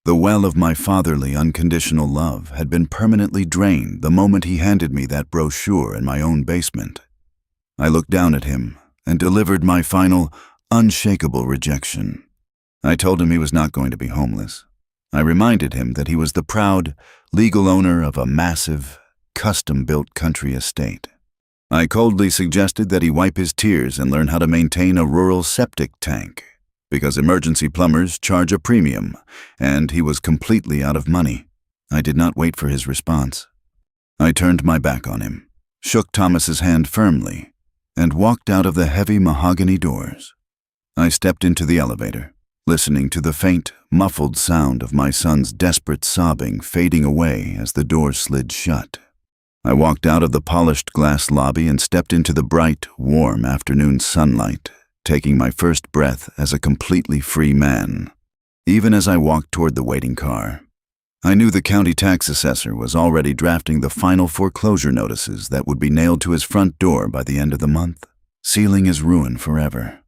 The well of my fatherly, unconditional love had been permanently drained the moment he handed me that brochure in my own basement. I looked down at him and delivered my final, unshakable rejection. I told him he was not going to be homeless. I reminded him that he was the proud, legal owner of a massive, custom-built country estate. I coldly suggested that he wipe his tears and learn how to maintain a rural septic tank, because emergency plumbers charge a premium, and he was completely out of money. I did not wait for his response. I turned my back on him, shook Thomas's hand firmly, and walked out of the heavy mahogany doors. I stepped into the elevator, listening to the faint, muffled sound of my son's desperate sobbing fading away as the door slid shut. I walked out of the polished glass lobby and stepped into the bright, warm afternoon sunlight, taking my first breath as a completely free man. Even as I walked toward the waiting car, I knew the county tax assessor was already drafting the final foreclosure notices that would be nailed to his front door by the end of the month, sealing his ruin forever.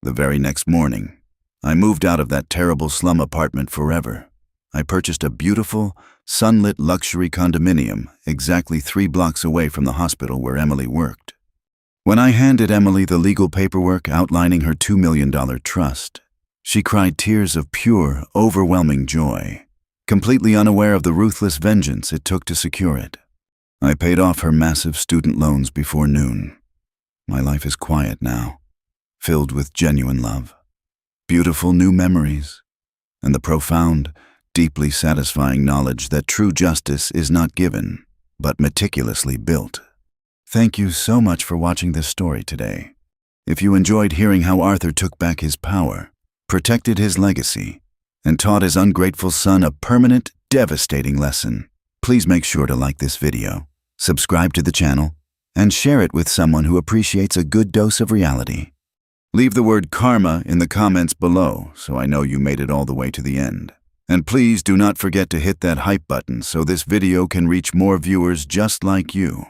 The very next morning, I moved out of that terrible slum apartment forever. I purchased a beautiful, sunlit luxury condominium exactly 3 blocks away from the hospital where Emily worked. When I handed Emily the legal paperwork outlining her $2 million trust, she cried tears of pure, overwhelming joy, completely unaware of the ruthless vengeance it took to secure it. I paid off her massive student loans before noon. My life is quiet now, filled with genuine love, beautiful new memories, and the profound, deeply satisfying knowledge that true justice is not given, but meticulously built. Thank you so much for watching this story today. If you enjoyed hearing how Arthur took back his power, protected his legacy, and taught his ungrateful son a permanent, devastating lesson, please make sure to like this video, subscribe to the channel, and share it with someone who appreciates a good dose of reality. Leave the word karma in the comments below so I know you made it all the way to the end. And please do not forget to hit that hype button so this video can reach more viewers just like you.